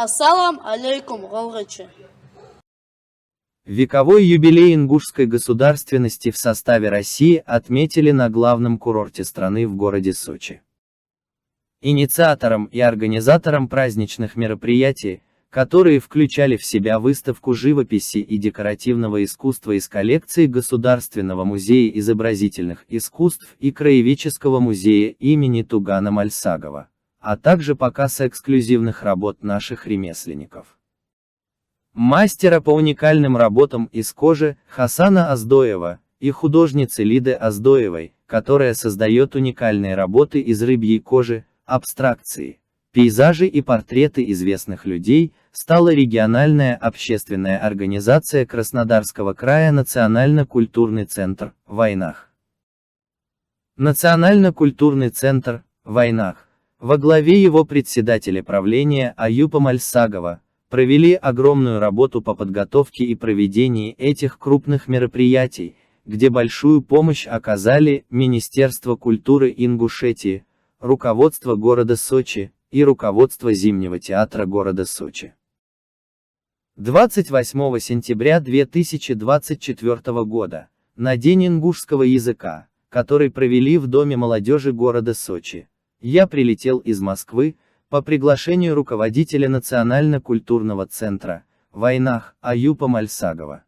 Ассалам алейкум, Галгачи. Вековой юбилей ингушской государственности в составе России отметили на главном курорте страны в городе Сочи. Инициатором и организатором праздничных мероприятий, которые включали в себя выставку живописи и декоративного искусства из коллекции Государственного музея изобразительных искусств и Краеведческого музея имени Тугана Мальсагова, а также показ эксклюзивных работ наших ремесленников. Мастера по уникальным работам из кожи Хасана Оздоева и художницы Лиды Оздоевой, которая создает уникальные работы из рыбьей кожи, абстракции, пейзажи и портреты известных людей, стала региональная общественная организация Краснодарского края Национально-культурный центр «Войнах». Национально-культурный центр «Войнах», во главе его председателя правления Аюпа Мальсагова, провели огромную работу по подготовке и проведению этих крупных мероприятий, где большую помощь оказали Министерство культуры Ингушетии, руководство города Сочи и руководство Зимнего театра города Сочи. 28 сентября 2024 года, на День ингушского языка, который провели в Доме молодежи города Сочи, я прилетел из Москвы, по приглашению руководителя Национально-культурного центра «Войнах» Аюпа Мальсагова.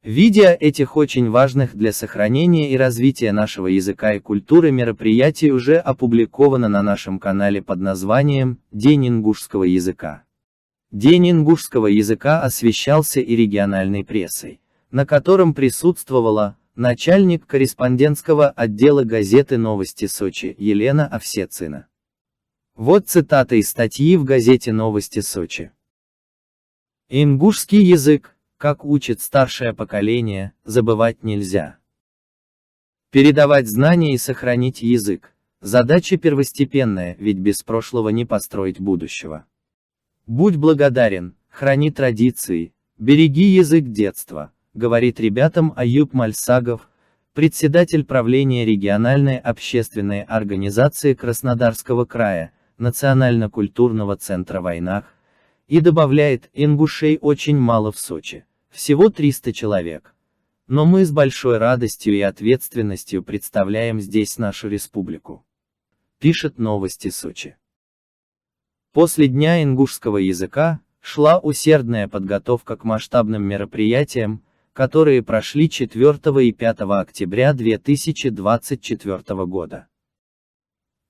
Видео этих очень важных для сохранения и развития нашего языка и культуры мероприятий уже опубликовано на нашем канале под названием «День ингушского языка». День ингушского языка освещался и региональной прессой, на котором присутствовала начальник корреспондентского отдела газеты «Новости Сочи» Елена Овсецина. Вот цитата из статьи в газете «Новости Сочи». Ингушский язык, как учит старшее поколение, забывать нельзя. Передавать знания и сохранить язык – задача первостепенная, ведь без прошлого не построить будущего. Будь благодарен, храни традиции, береги язык детства, говорит ребятам Аюп Мальсагов, председатель правления региональной общественной организации Краснодарского края, Национально-культурного центра «Войнах», и добавляет, ингушей очень мало в Сочи, всего 300 человек. Но мы с большой радостью и ответственностью представляем здесь нашу республику. Пишет «Новости Сочи». После Дня ингушского языка шла усердная подготовка к масштабным мероприятиям, которые прошли 4 и 5 октября 2024 года.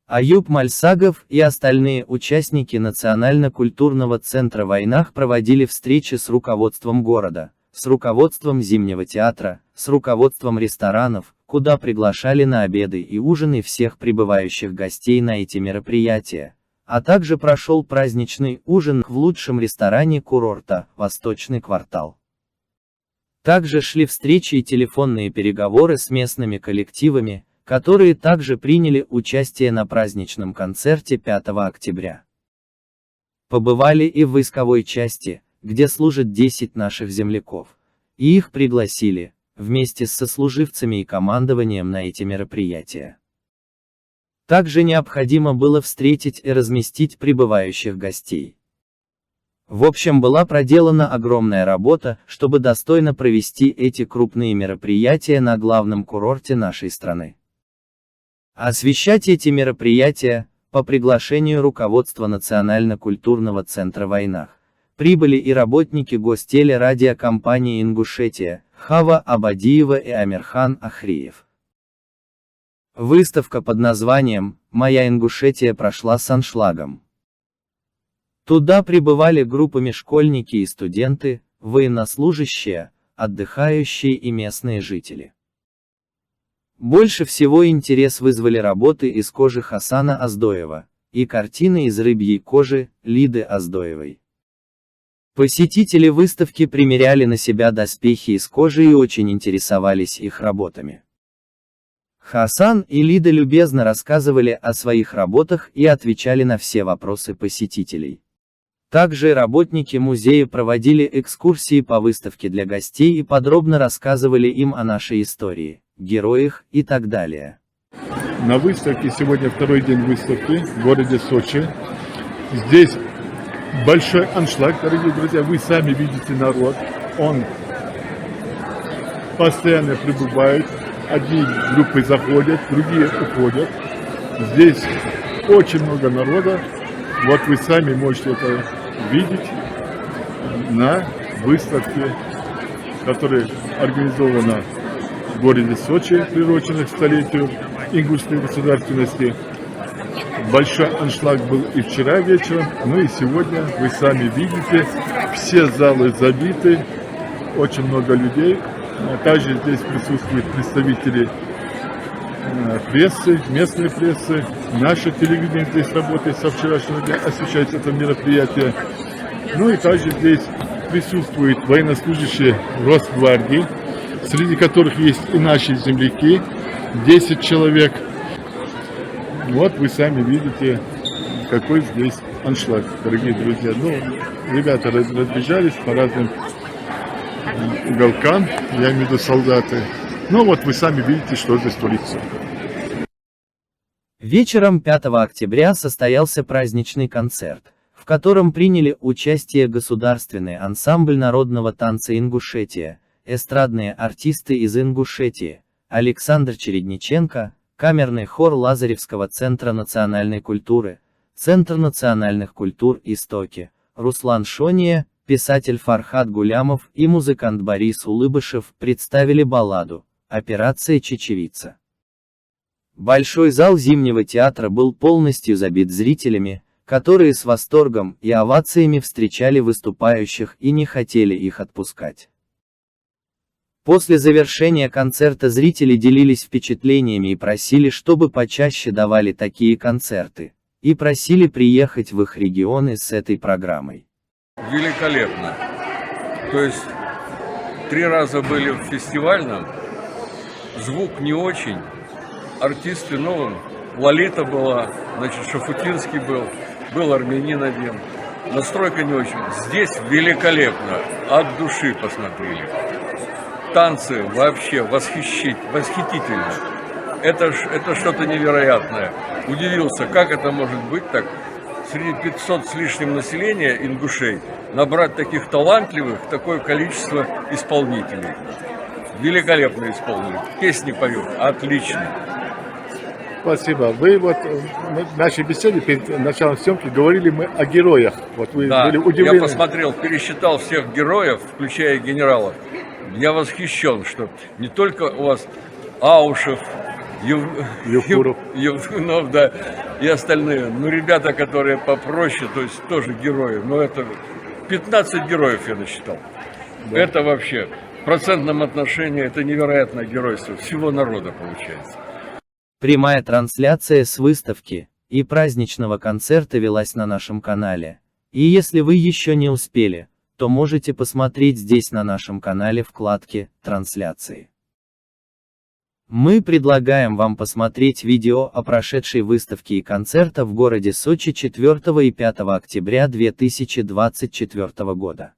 Аюп Мальсагов и остальные участники Национально-культурного центра «Войнах» проводили встречи с руководством города, с руководством Зимнего театра, с руководством ресторанов, куда приглашали на обеды и ужины всех прибывающих гостей на эти мероприятия, а также прошел праздничный ужин в лучшем ресторане курорта «Восточный квартал». Также шли встречи и телефонные переговоры с местными коллективами, которые также приняли участие на праздничном концерте 5 октября. Побывали и в войсковой части, где служат 10 наших земляков, и их пригласили, вместе с сослуживцами и командованием на эти мероприятия. Также необходимо было встретить и разместить прибывающих гостей. В общем, была проделана огромная работа, чтобы достойно провести эти крупные мероприятия на главном курорте нашей страны. Освещать эти мероприятия, по приглашению руководства Национально-культурного центра «Войнах», прибыли и работники гостелерадиокомпании «Ингушетия», Хава Абадиева и Амирхан Ахриев. Выставка под названием «Моя Ингушетия» прошла с аншлагом. Туда прибывали группами школьники и студенты, военнослужащие, отдыхающие и местные жители. Больше всего интерес вызвали работы из кожи Хасана Оздоева и картины из рыбьей кожи Лиды Оздоевой. Посетители выставки примеряли на себя доспехи из кожи и очень интересовались их работами. Хасан и Лида любезно рассказывали о своих работах и отвечали на все вопросы посетителей. Также работники музея проводили экскурсии по выставке для гостей и подробно рассказывали им о нашей истории, героях и так далее. На выставке сегодня второй день выставки в городе Сочи. Здесь большой аншлаг, дорогие друзья. Вы сами видите народ. Он постоянно прибывает. Одни группы заходят, другие уходят. Здесь очень много народа. Вот вы сами можете это видеть на выставке, которая организована в городе Сочи, приурочена к столетию ингушской государственности. Большой аншлаг был и вчера вечером, ну и сегодня вы сами видите, все залы забиты, очень много людей. Также здесь присутствуют представители прессы, местной прессы. Наше телевидение здесь работает со вчерашнего дня, освещает это мероприятие. Ну и также здесь присутствуют военнослужащие Росгвардии, среди которых есть и наши земляки, 10 человек. Вот вы сами видите, какой здесь аншлаг, дорогие друзья. Ну, ребята разбежались по разным уголкам, я имею в виду солдаты. Ну вот вы сами видите, что здесь творится. Вечером 5 октября состоялся праздничный концерт, в котором приняли участие государственный ансамбль народного танца Ингушетия, эстрадные артисты из Ингушетии, Александр Чередниченко, камерный хор Лазаревского центра национальной культуры, Центр национальных культур «Истоки», Руслан Шония, писатель Фархад Гулямов и музыкант Борис Улыбышев представили балладу «Операция Чечевица». Большой зал Зимнего театра был полностью забит зрителями, которые с восторгом и овациями встречали выступающих и не хотели их отпускать. После завершения концерта зрители делились впечатлениями и просили, чтобы почаще давали такие концерты, и просили приехать в их регионы с этой программой. Великолепно. То есть 3 раза были в фестивальном, звук не очень, артисты, ну, Лолита была, значит, Шафутинский был армянин один. Настройка не очень. Здесь великолепно, от души посмотрели. Танцы вообще восхитительно. Это что-то невероятное. Удивился, как это может быть так. Среди 500 с лишним населения ингушей набрать таких талантливых, такое количество исполнителей. Великолепно исполнили. Песни поют. Отлично. Спасибо. Вы вот в нашей беседе перед началом съемки говорили мы о героях. Вот вы Да, были удивлены. я посмотрел, пересчитал всех героев, включая генералов. Я восхищен, что не только у вас Аушев, Евкуров, да, и остальные, но ребята, которые попроще, то есть тоже герои. Но это 15 героев я насчитал. Да. Это вообще в процентном отношении это невероятное геройство всего народа получается. Прямая трансляция с выставки и праздничного концерта велась на нашем канале. И если вы еще не успели, то можете посмотреть здесь на нашем канале вкладке «Трансляции». Мы предлагаем вам посмотреть видео о прошедшей выставке и концерта в городе Сочи 4 и 5 октября 2024 года.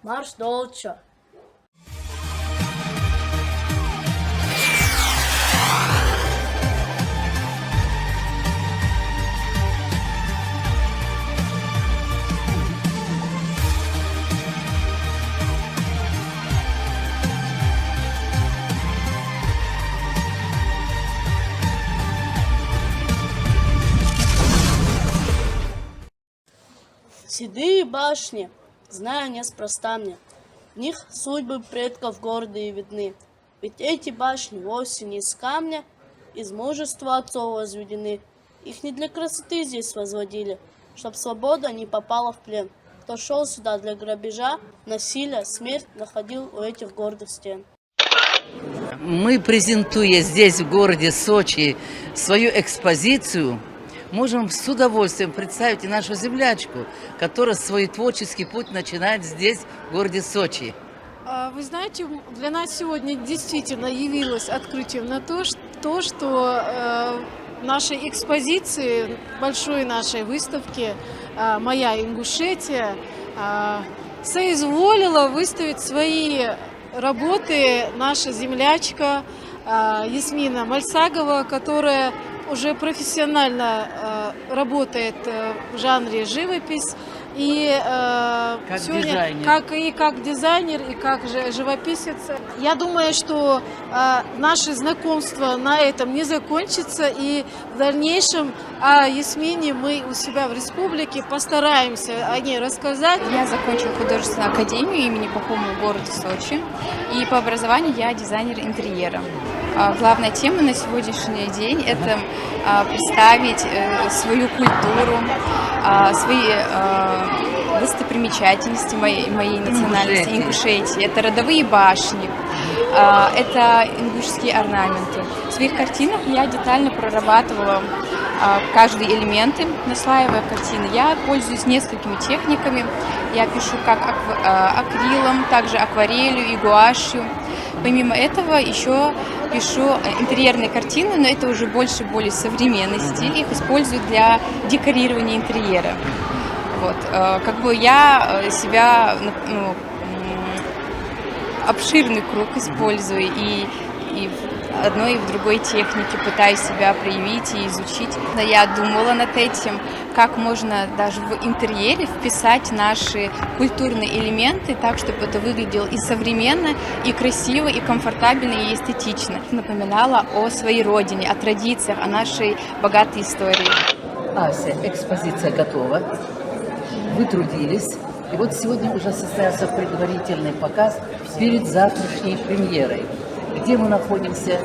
Марш Долча. Седые башни, знаю неспроста мне, в них судьбы предков гордые видны. Ведь эти башни вовсе не из камня, из мужества отцов возведены. Их не для красоты здесь возводили, чтоб свобода не попала в плен. Кто шел сюда для грабежа, насилия, смерть находил у этих гордых стен. Мы, презентуя здесь, в городе Сочи, свою экспозицию, можем с удовольствием представить и нашу землячку, которая свой творческий путь начинает здесь, в городе Сочи. Вы знаете, для нас сегодня действительно явилось открытием на то, что нашей экспозиции, большой нашей выставки «Моя Ингушетия» соизволила выставить свои работы наша землячка Ясмина Мальсагова, которая уже профессионально работает в жанре живопись. И Как сегодня, дизайнер. как дизайнер, и как же живописец. Я думаю, что наше знакомство на этом не закончится, и в дальнейшем о Ясмине мы у себя в республике постараемся о ней рассказать. Я закончила художественную академию имени Пахомова в городе Сочи. И по образованию я дизайнер интерьера. Главная тема на сегодняшний день – это представить свою культуру, свои достопримечательности моей национальности, Ингушетии. Это родовые башни, это ингушские орнаменты. В своих картинах я детально прорабатывала каждые элементы, наслаивая картины. Я пользуюсь несколькими техниками. Я пишу как акрилом, также акварелью и гуашью. Помимо этого еще пишу интерьерные картины, но это уже больше более современный стиль. Их использую для декорирования интерьера. Вот. Как бы я себя, обширный круг использую и в одной и в другой технике пытаюсь себя проявить и изучить. Но я думала над этим, как можно даже в интерьере вписать наши культурные элементы так, чтобы это выглядело и современно, и красиво, и комфортабельно, и эстетично. Напоминала о своей родине, о традициях, о нашей богатой истории. Ася, экспозиция готова. Вы трудились. И вот сегодня уже состоялся предварительный показ перед завтрашней премьерой. Где мы находимся?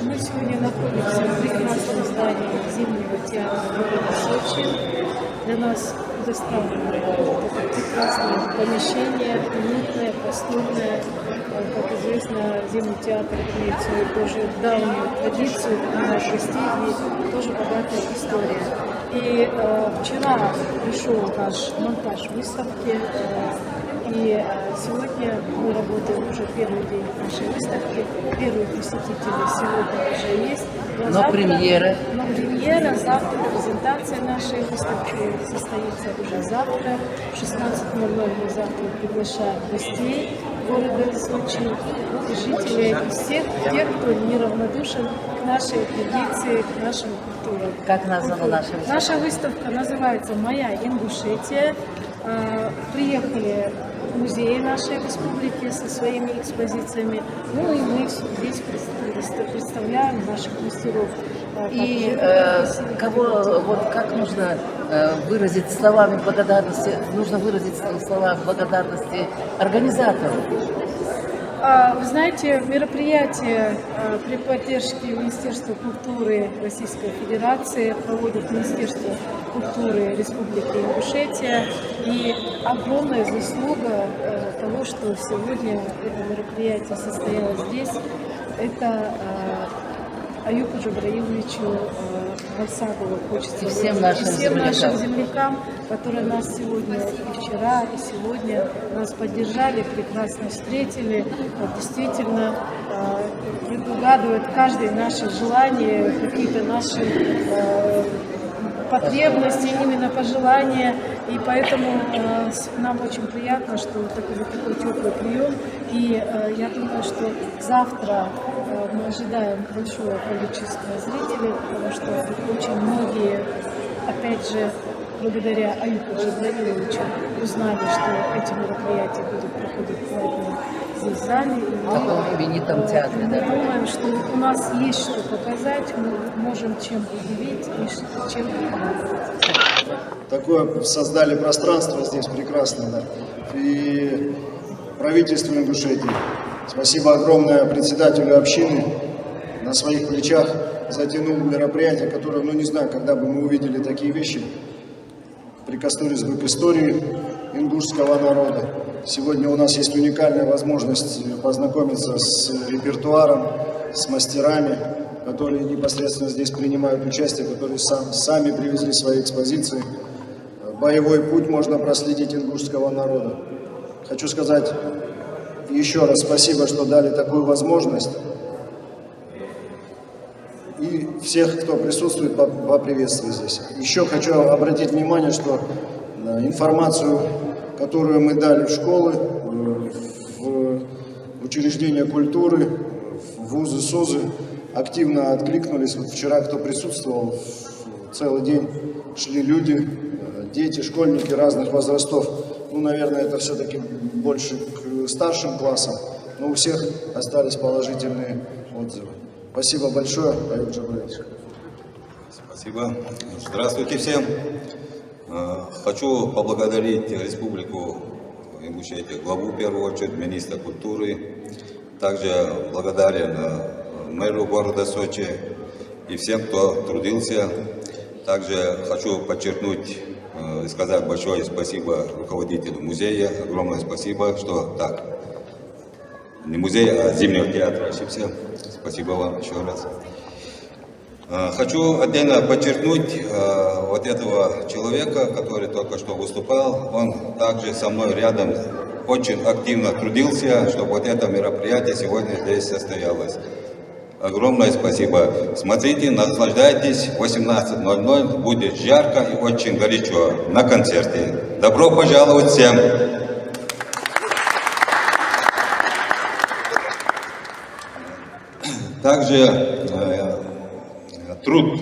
Мы сегодня находимся в прекрасном здании Зимнего театра города Сочи. Для нас доставлено это прекрасное помещение, уютное, просторное. Как известно, Зимний театр имеет свою тоже давнюю традицию, принимает гостей и тоже богатая история. И вчера пришел наш монтаж выставки, и сегодня мы работаем уже первый день нашей выставки. Первые посетители сегодня уже есть. Но премьера. Завтра презентация нашей выставки состоится уже завтра. В 16:00 мы завтра приглашаем гостей города Сочи, жителей и всех тех, кто неравнодушен к нашей традиции, к нашим культурам. Как названа наша выставка? Наша выставка называется «Моя Ингушетия». Приехали музеи нашей республики со своими экспозициями. Ну и мы здесь представляем наших мастеров. И как нужно выразить словами благодарности, нужно выразить слова благодарности организатору. Вы знаете, мероприятие при поддержке Министерства культуры Российской Федерации проводит Министерство культуры Республики Ингушетия. И огромная заслуга того, что сегодня это мероприятие состоялось здесь, это Аюпу Джабраиловичу Мальсагову хочется и всем нашим землякам, которые нас сегодня и вчера, и сегодня нас поддержали, прекрасно встретили, действительно предугадывают каждое наше желание, какие-то наши потребности, именно пожелания. И поэтому нам очень приятно, что такой теплый прием. И я думаю, что завтра мы ожидаем большое количество зрителей, потому что очень многие, опять же, благодаря Аюпу Джабраиловичу узнали, что эти мероприятия будут проходить в этом здесь зале. В таком именитом театре, мы да? думаем, что у нас есть что показать, мы можем чем удивить и чем порадовать. Такое создали пространство здесь прекрасное, да. И правительству Ингушетии. Спасибо огромное председателю общины, на своих плечах затянул мероприятие, которое, не знаю, когда бы мы увидели такие вещи, прикоснулись бы к истории ингушского народа. Сегодня у нас есть уникальная возможность познакомиться с репертуаром, с мастерами, которые непосредственно здесь принимают участие, которые сами привезли свои экспозиции. Боевой путь можно проследить ингушского народа. Хочу сказать еще раз спасибо, что дали такую возможность. И всех, кто присутствует, поприветствую здесь. Еще хочу обратить внимание, что информацию, которую мы дали в школы, в учреждения культуры, вузы, СУЗы активно откликнулись. Вот вчера, кто присутствовал, целый день шли люди, дети, школьники разных возрастов. Ну, наверное, это все-таки больше к старшим классам, но у всех остались положительные отзывы. Спасибо большое, Аюб Джабраилович. Спасибо. Здравствуйте всем. Хочу поблагодарить Республику Ингушетия, главу, в первую очередь, министра культуры. Также благодарен мэру города Сочи и всем, кто трудился. Также хочу подчеркнуть и сказать большое спасибо руководителю музея. Огромное спасибо, что так. Не музея, а Зимнего театра. Всем спасибо вам еще раз. Хочу отдельно подчеркнуть вот этого человека, который только что выступал. Он также со мной рядом очень активно трудился, чтобы вот это мероприятие сегодня здесь состоялось. Огромное спасибо. Смотрите, наслаждайтесь. 18:00 будет жарко и очень горячо на концерте. Добро пожаловать всем! Также труд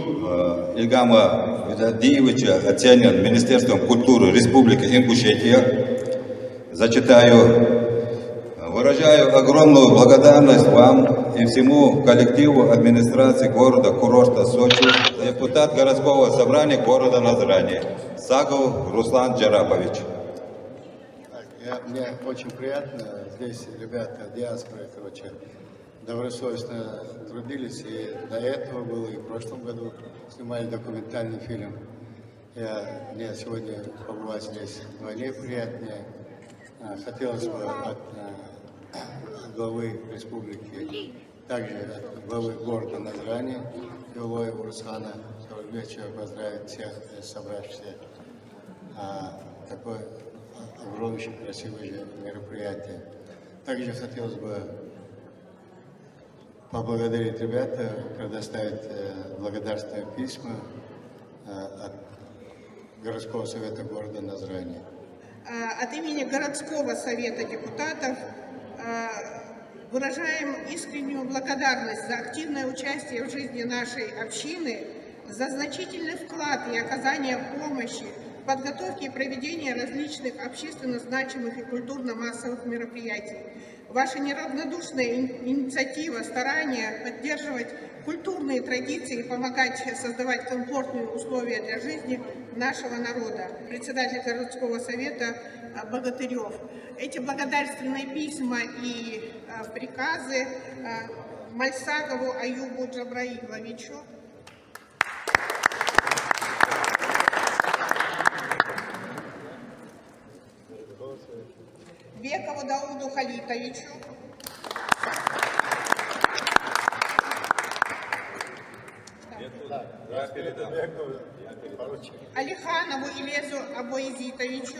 Ильгама Видадиевича оценен Министерством культуры Республики Ингушетия. Зачитаю. Выражаю огромную благодарность вам и всему коллективу администрации города курорта Сочи, депутат городского собрания города Назрани, Сагов Руслан Джарапович. Мне очень приятно, здесь ребята диаспоры, добросовестно трудились, и до этого было, и в прошлом году снимали документальный фильм. Мне сегодня побывать здесь вдвойне приятнее. Хотелось бы от главы республики, также от главы города Назрани, Юлоева Руслана Савельевича поздравить всех собравшихся. Такое огромное красивое мероприятие. Также хотелось бы поблагодарить ребят, предоставить благодарственные письма от городского совета города Назрани. От имени городского совета депутатов выражаем искреннюю благодарность за активное участие в жизни нашей общины, за значительный вклад и оказание помощи в подготовке и проведении различных общественно значимых и культурно-массовых мероприятий. Ваша неравнодушная инициатива, старание поддерживать культурные традиции и помогать создавать комфортные условия для жизни нашего народа. Председатель городского совета Богатырев. Эти благодарственные письма и приказы Мальсагову Аюбу Джабраиловичу, Бекову Дауду Халитовичу, Алиханову Илезу Абоизитовичу,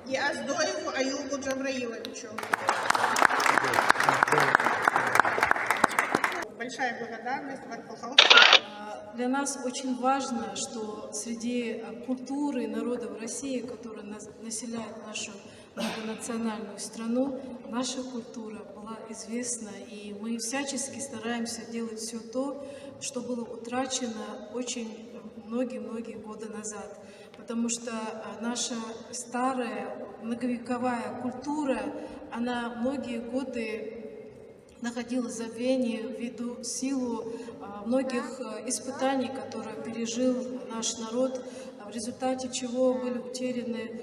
и Аздоеву Аюбу Джабраиловичу. Большая благодарность. Для нас очень важно, что среди культуры народов России, которые населяют нашу многонациональную страну, наша культура была известна, и мы всячески стараемся делать все то, что было утрачено очень многие-многие годы назад. Потому что наша старая многовековая культура, она многие годы находилась в забвении ввиду силу многих испытаний, которые пережил наш народ, в результате чего были утеряны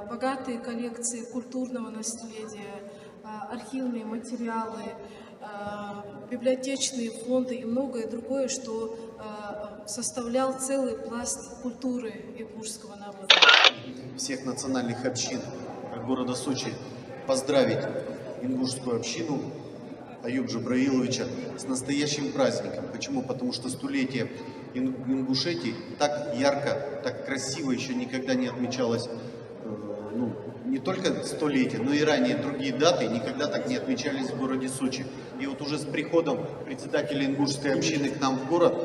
богатые коллекции культурного наследия, архивные материалы, библиотечные фонды и многое другое, что составлял целый пласт культуры ингушского народа. Всех национальных общин города Сочи поздравить ингушскую общину Аюб Джабраиловича с настоящим праздником. Почему? Потому что столетие Ингушетии так ярко, так красиво еще никогда не отмечалось, не только столетие, но и ранее другие даты никогда так не отмечались в городе Сочи. И вот уже с приходом председателя ингушской общины к нам в город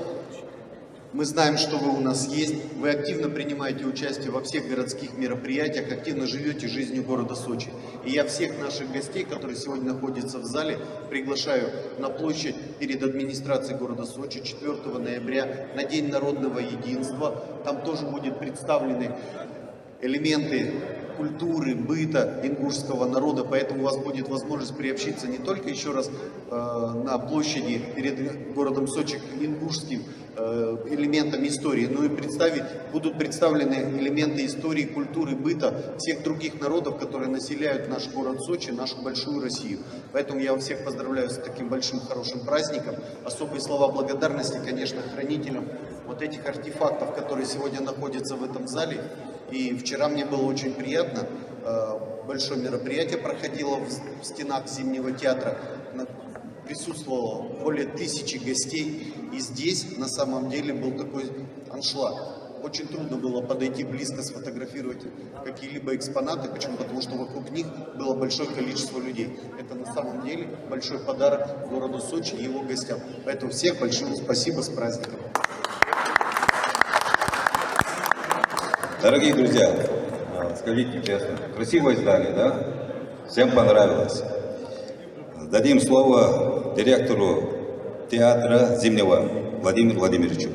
Мы знаем, что вы у нас есть, вы активно принимаете участие во всех городских мероприятиях, активно живете жизнью города Сочи. И я всех наших гостей, которые сегодня находятся в зале, приглашаю на площадь перед администрацией города Сочи 4 ноября на День народного единства. Там тоже будут представлены элементы культуры, быта ингушского народа, поэтому у вас будет возможность приобщиться не только еще раз на площади перед городом Сочи к ингушским элементам истории, но и будут представлены элементы истории, культуры, быта всех других народов, которые населяют наш город Сочи, нашу большую Россию. Поэтому я всех поздравляю с таким большим хорошим праздником. Особые слова благодарности, конечно, хранителям вот этих артефактов, которые сегодня находятся в этом зале. И вчера мне было очень приятно, большое мероприятие проходило в стенах Зимнего театра, присутствовало более 1000 гостей, и здесь на самом деле был такой аншлаг. Очень трудно было подойти близко, сфотографировать какие-либо экспонаты. Почему? Потому что вокруг них было большое количество людей. Это на самом деле большой подарок городу Сочи и его гостям. Поэтому всех большое спасибо, с праздником. Дорогие друзья, скажите честно, красиво издали, да? Всем понравилось. Дадим слово директору театра Зимнего Владимиру Владимировичу.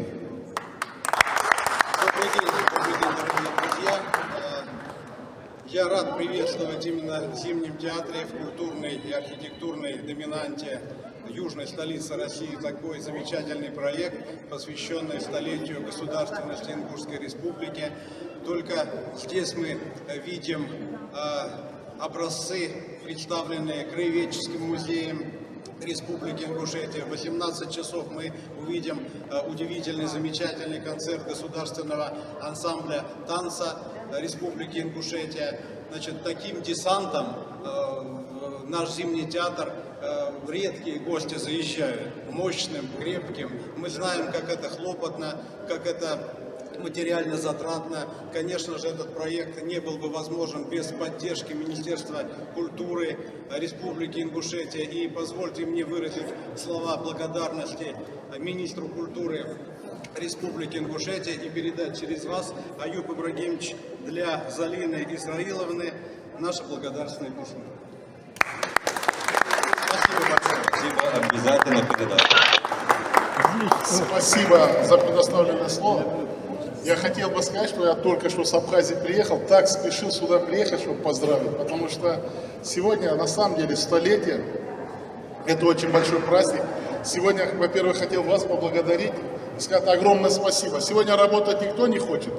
Добрый день, дорогие друзья. Я рад приветствовать именно в Зимнем театре, в культурной и архитектурной доминанте южной столицы России, такой замечательный проект, посвященный столетию государственности Ингушской республики. Только здесь мы видим образцы, представленные Краеведческим музеем Республики Ингушетия. В 18 часов мы увидим удивительный, замечательный концерт государственного ансамбля танца Республики Ингушетия. Значит, таким десантом в наш Зимний театр редкие гости заезжают, мощным, крепким. Мы знаем, как это хлопотно, как это материально затратно. Конечно же, этот проект не был бы возможен без поддержки Министерства культуры Республики Ингушетия. И позвольте мне выразить слова благодарности министру культуры Республики Ингушетия и передать через вас, Аюб Ибрагимович, для Залины Исраиловны наше благодарственное письмо. Спасибо, обязательно передам. Спасибо за предоставленное слово. Я хотел бы сказать, что я только что с Абхазии приехал, так спешил сюда приехать, чтобы поздравить, потому что сегодня на самом деле столетие, это очень большой праздник. Сегодня, во-первых, хотел вас поблагодарить и сказать огромное спасибо. Сегодня работать никто не хочет,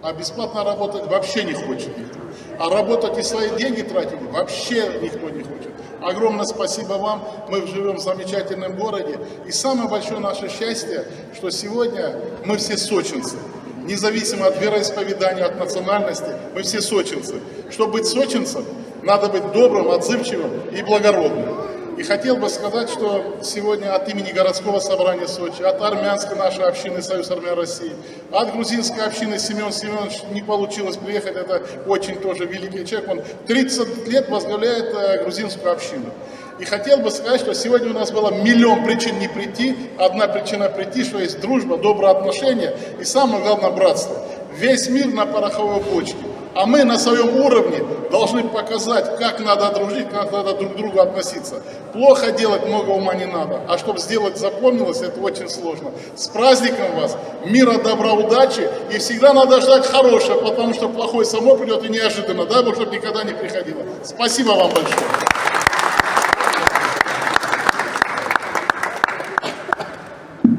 а бесплатно работать вообще не хочет никто. А работать и свои деньги тратить вообще никто не хочет. Огромное спасибо вам, мы живем в замечательном городе. И самое большое наше счастье, что сегодня мы все сочинцы. Независимо от вероисповедания, от национальности, мы все сочинцы. Чтобы быть сочинцем, надо быть добрым, отзывчивым и благородным. И хотел бы сказать, что сегодня от имени городского собрания Сочи, от армянской нашей общины Союз армян России, от грузинской общины Семен Семенович не получилось приехать, это очень тоже великий человек, он 30 лет возглавляет грузинскую общину. И хотел бы сказать, что сегодня у нас было миллион причин не прийти, одна причина прийти, что есть дружба, добрые отношения и самое главное братство. Весь мир на пороховой бочке. А мы на своем уровне должны показать, как надо дружить, как надо друг к другу относиться. Плохо делать, много ума не надо. А чтобы сделать запомнилось, это очень сложно. С праздником вас, мира, добра, удачи. И всегда надо ждать хорошее, потому что плохое само придет и неожиданно. Дай Бог, чтобы никогда не приходило. Спасибо вам большое.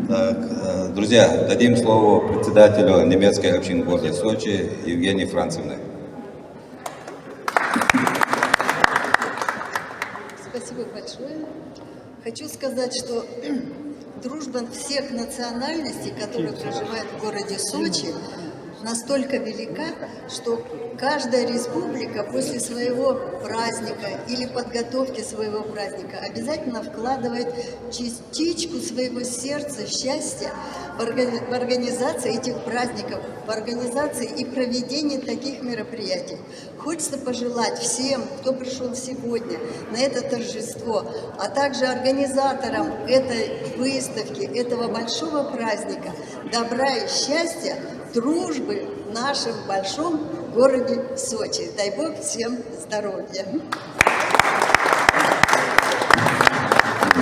Так, друзья, дадим слово председателю немецкой общины города Сочи Евгении Францевне. Спасибо большое. Хочу сказать, что дружба всех национальностей, которые проживают в городе Сочи, настолько велика, что каждая республика после своего праздника или подготовки своего праздника обязательно вкладывает частичку своего сердца, счастья в организации этих праздников, в организации и проведении таких мероприятий. Хочется пожелать всем, кто пришел сегодня на это торжество, а также организаторам этой выставки, этого большого праздника, добра и счастья, дружбы в нашем большом городе Сочи. Дай Бог всем здоровья.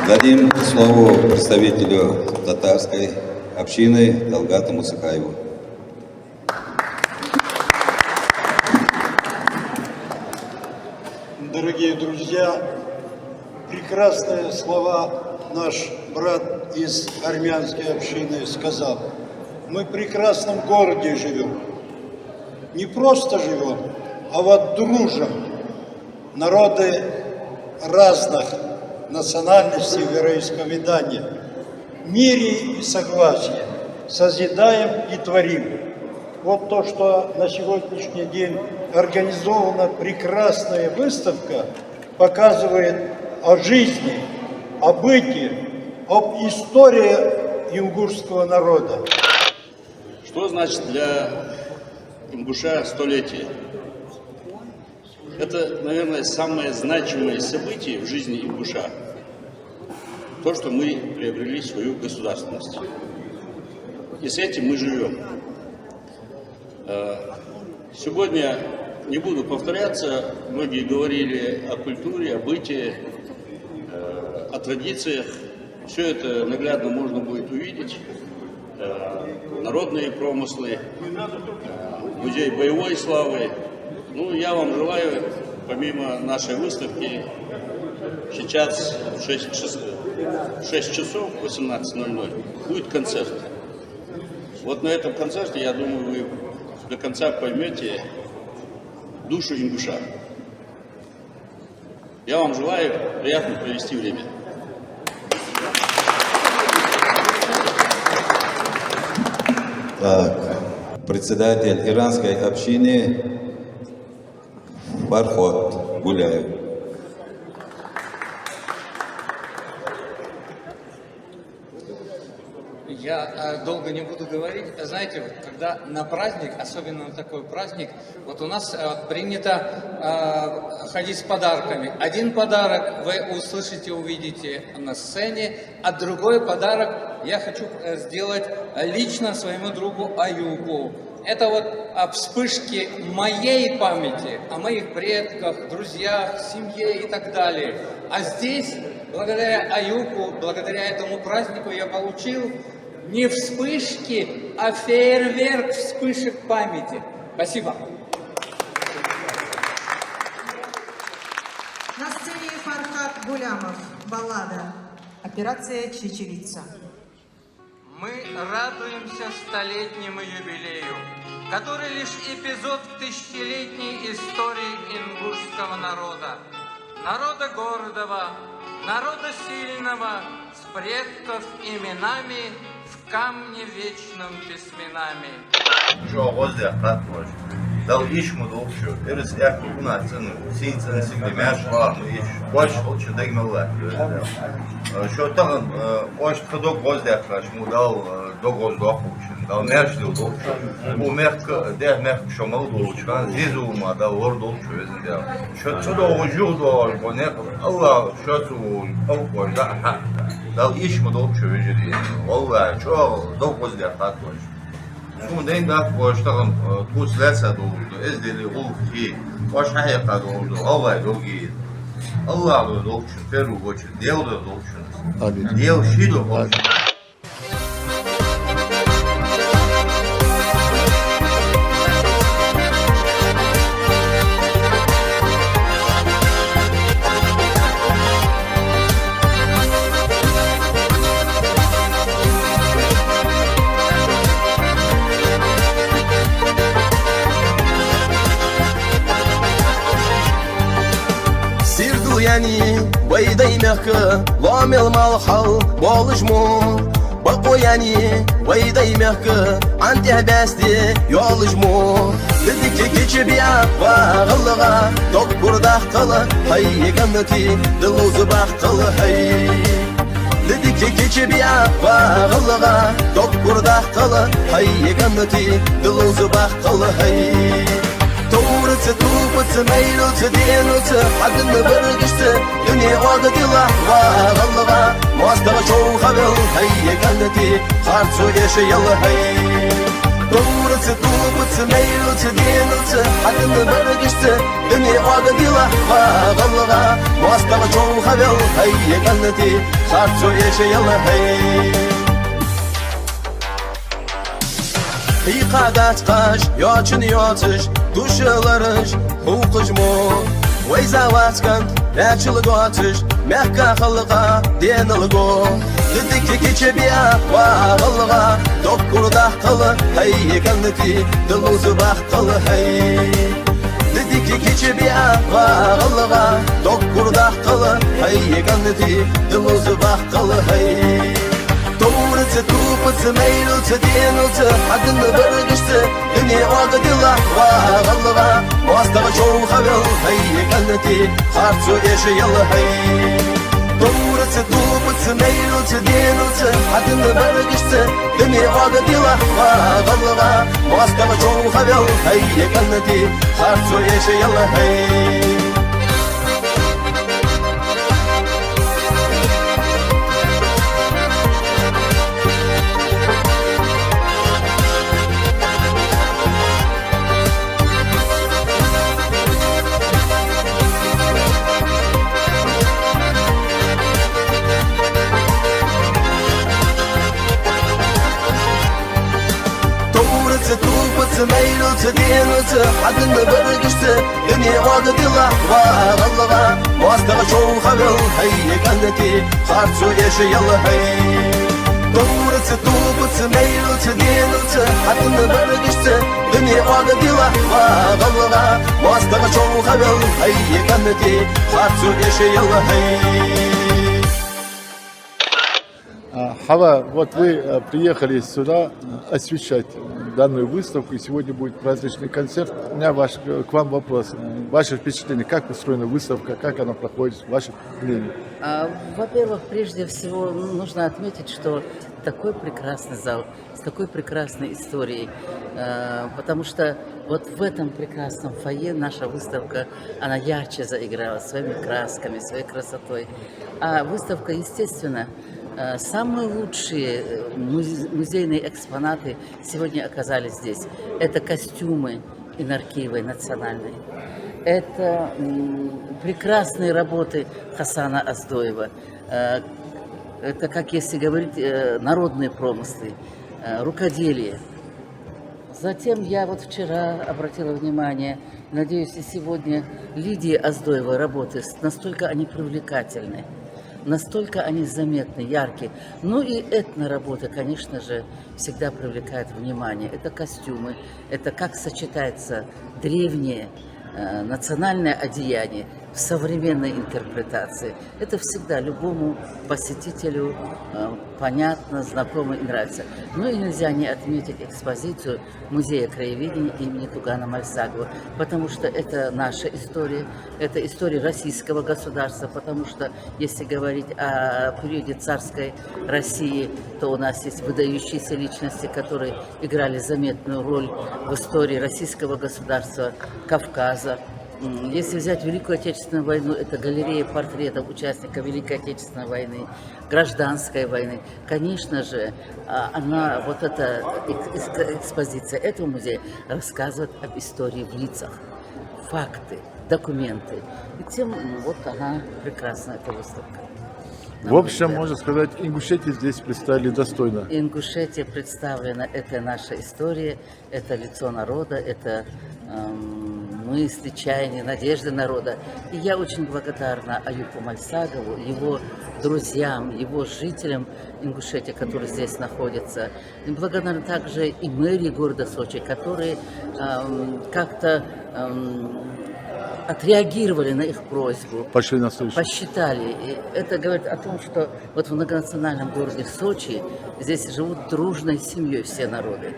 Дадим слово представителю татарской общины Талгату Мусакаеву. Дорогие друзья, прекрасные слова наш брат из армянской общины сказал. Мы в прекрасном городе живем. Не просто живем, а вот дружим. Народы разных национальностей, вероисповедания. В мире и согласии созидаем и творим. Вот то, что на сегодняшний день организована прекрасная выставка, показывает о жизни, о быте, об истории ингушского народа. Что значит для ингуша столетие? Это, наверное, самое значимое событие в жизни ингуша. То, что мы приобрели свою государственность. И с этим мы живем. Сегодня не буду повторяться, многие говорили о культуре, о быте, о традициях. Все это наглядно можно будет увидеть. Народные промыслы, музей боевой славы. Ну, я вам желаю, помимо нашей выставки, сейчас в 6 часов 18:00 будет концерт. Вот на этом концерте, я думаю, вы до конца поймете душу ингуша. Я вам желаю приятно провести время. Так, председатель иранской общины Бархот Гуляев. Я долго не буду говорить. Знаете, вот, когда на праздник, особенно на такой праздник, вот у нас принято ходить с подарками. Один подарок вы услышите, увидите на сцене, а другой подарок я хочу сделать лично своему другу Аюбу. Это вот вспышки моей памяти, о моих предках, друзьях, семье и так далее. А здесь, благодаря Аюбу, благодаря этому празднику я получил не вспышки, а фейерверк вспышек памяти. Спасибо. На сцене Фархат Гулямов. Баллада. Операция «Чечевица». Мы радуемся столетнему юбилею, который лишь эпизод в тысячелетней истории ингушского народа. Народа гордого, народа сильного, с предков именами, в камне вечным письменами. Дал ишму долчу, эрис як куна цену, синцен сиглемяш ларну иш, бош долчу дегмелла. Шо тагын ош ходок воздяхлаш му дал догоз дохучин, дал мершлил долчу. Бу мерк дех мерк шомал долчу, зизума дал лор долчу өзүндө. Шо цудо ожу дол, бонек Алла шо цу алкош да. Дал ишму долчу өзүди. Алла шо догоздяхлаш. Шундайн да боштагын тусласа долду, эздели улки, бош хайка долду, Алла долги. Алла долчу, перу гочу, дел долчу. Дел шидо гочу. يعني ويدي مخ وامل مالحل بالجمو وقوياني ويدي مهك عندي هباستي يولجمو بدك كيشبيع وغلغا دكتور داخل هي جنتي دلو زباح قل هي بدك كيشبيع وغلغا دكتور داخل هي جنتي دلو زباح قل هي تورت توبت ميلوت دينوت حد نبرقشت دنيا وقدلا وغلغا ماستغ شو خبل هي جنتي خارجو ايش يلا هي تورت توبت ميلوت دينوت حد نبرقشت دنيا وقدلا وغلغا ماستغ شو خبل هي جنتي خارجو ايش يلا هي هي قادات قاش يوچن يوتش دuşlarış hukucmu Veyzavat kan Ячыл готыш Мягка халыға Денылго Дыдыки кечебия Вағылға Доп курдах қылы Хай кандыки Дылузы бақ қылы Хай Дыдыки кечебия Вағылға Доп курдах қылы Хай кандыки Дылузы бақ қылы Хай Тумрыцы, тупыцы, мейлыцы, денуцы, адыны быргышты, дүние оғыдыла, вағылыға, мастағы чоу хавел, хай, кәннети, харцу еші елы, хай. Тумрыцы, тупыцы, мейлыцы, денуцы, адыны быргышты, дүние оғыдыла, вағылыға, мастағы чоу хавел, хай, кәннети, харцу еші елы, хай. Тупыцы, мейлыцы, денуцы, адыны быргышты, дүние оғыдыла, вағылыға, мастағы чоу хавел, хай, кәннети, харцу еші елы, хай. Тупыцы, мейлыцы, денуцы, адыны быргышты, дүние оғыдыла, вағылыға, мастағы чоу хавел, хай, кәннети, харцу еші елы, хай. Хава, вот вы приехали сюда освещать данную выставку, и сегодня будет праздничный концерт. У меня к вам вопрос. Ваше впечатление, как устроена выставка, как она проходит, ваше мнение? Во-первых, прежде всего нужно отметить, что такой прекрасный зал, с такой прекрасной историей, потому что вот в этом прекрасном фойе наша выставка, она ярче заиграла своими красками, своей красотой. А выставка, естественно, самые лучшие музейные экспонаты сегодня оказались здесь. Это костюмы Инаркиевой национальной. Это прекрасные работы Хасана Оздоева. Это, как если говорить, народные промыслы, рукоделие. Затем я вот вчера обратила внимание, надеюсь, и сегодня Лидии Оздоевой работы, настолько они привлекательны. Настолько они заметны, яркие. Ну и этноработа, конечно же, всегда привлекает внимание. Это костюмы, это как сочетается древнее национальное одеяние в современной интерпретации. Это всегда любому посетителю понятно, знакомо и нравится. Ну и нельзя не отметить экспозицию Музея краеведения имени Тугана Мальсагова, потому что это наша история, это история российского государства, потому что если говорить о периоде царской России, то у нас есть выдающиеся личности, которые играли заметную роль в истории российского государства, Кавказа. Если взять Великую Отечественную войну, это галерея портретов участников Великой Отечественной войны, Гражданской войны. Конечно же, она, вот эта экспозиция этого музея рассказывает об истории в лицах, факты, документы. И тем вот она прекрасна, эта выставка. В общем, можно сказать, Ингушетию здесь представили достойно. Ингушетия представлена, это наша история, это лицо народа, это мысли, чаяния, надежды народа. И я очень благодарна Аюпу Мальсагову, его друзьям, его жителям Ингушетии, которые здесь находятся. И благодарна также и мэрии города Сочи, которые как-то отреагировали на их просьбу. Пошли навстречу. Посчитали. И это говорит о том, что вот в многонациональном городе Сочи здесь живут дружной семьей все народы.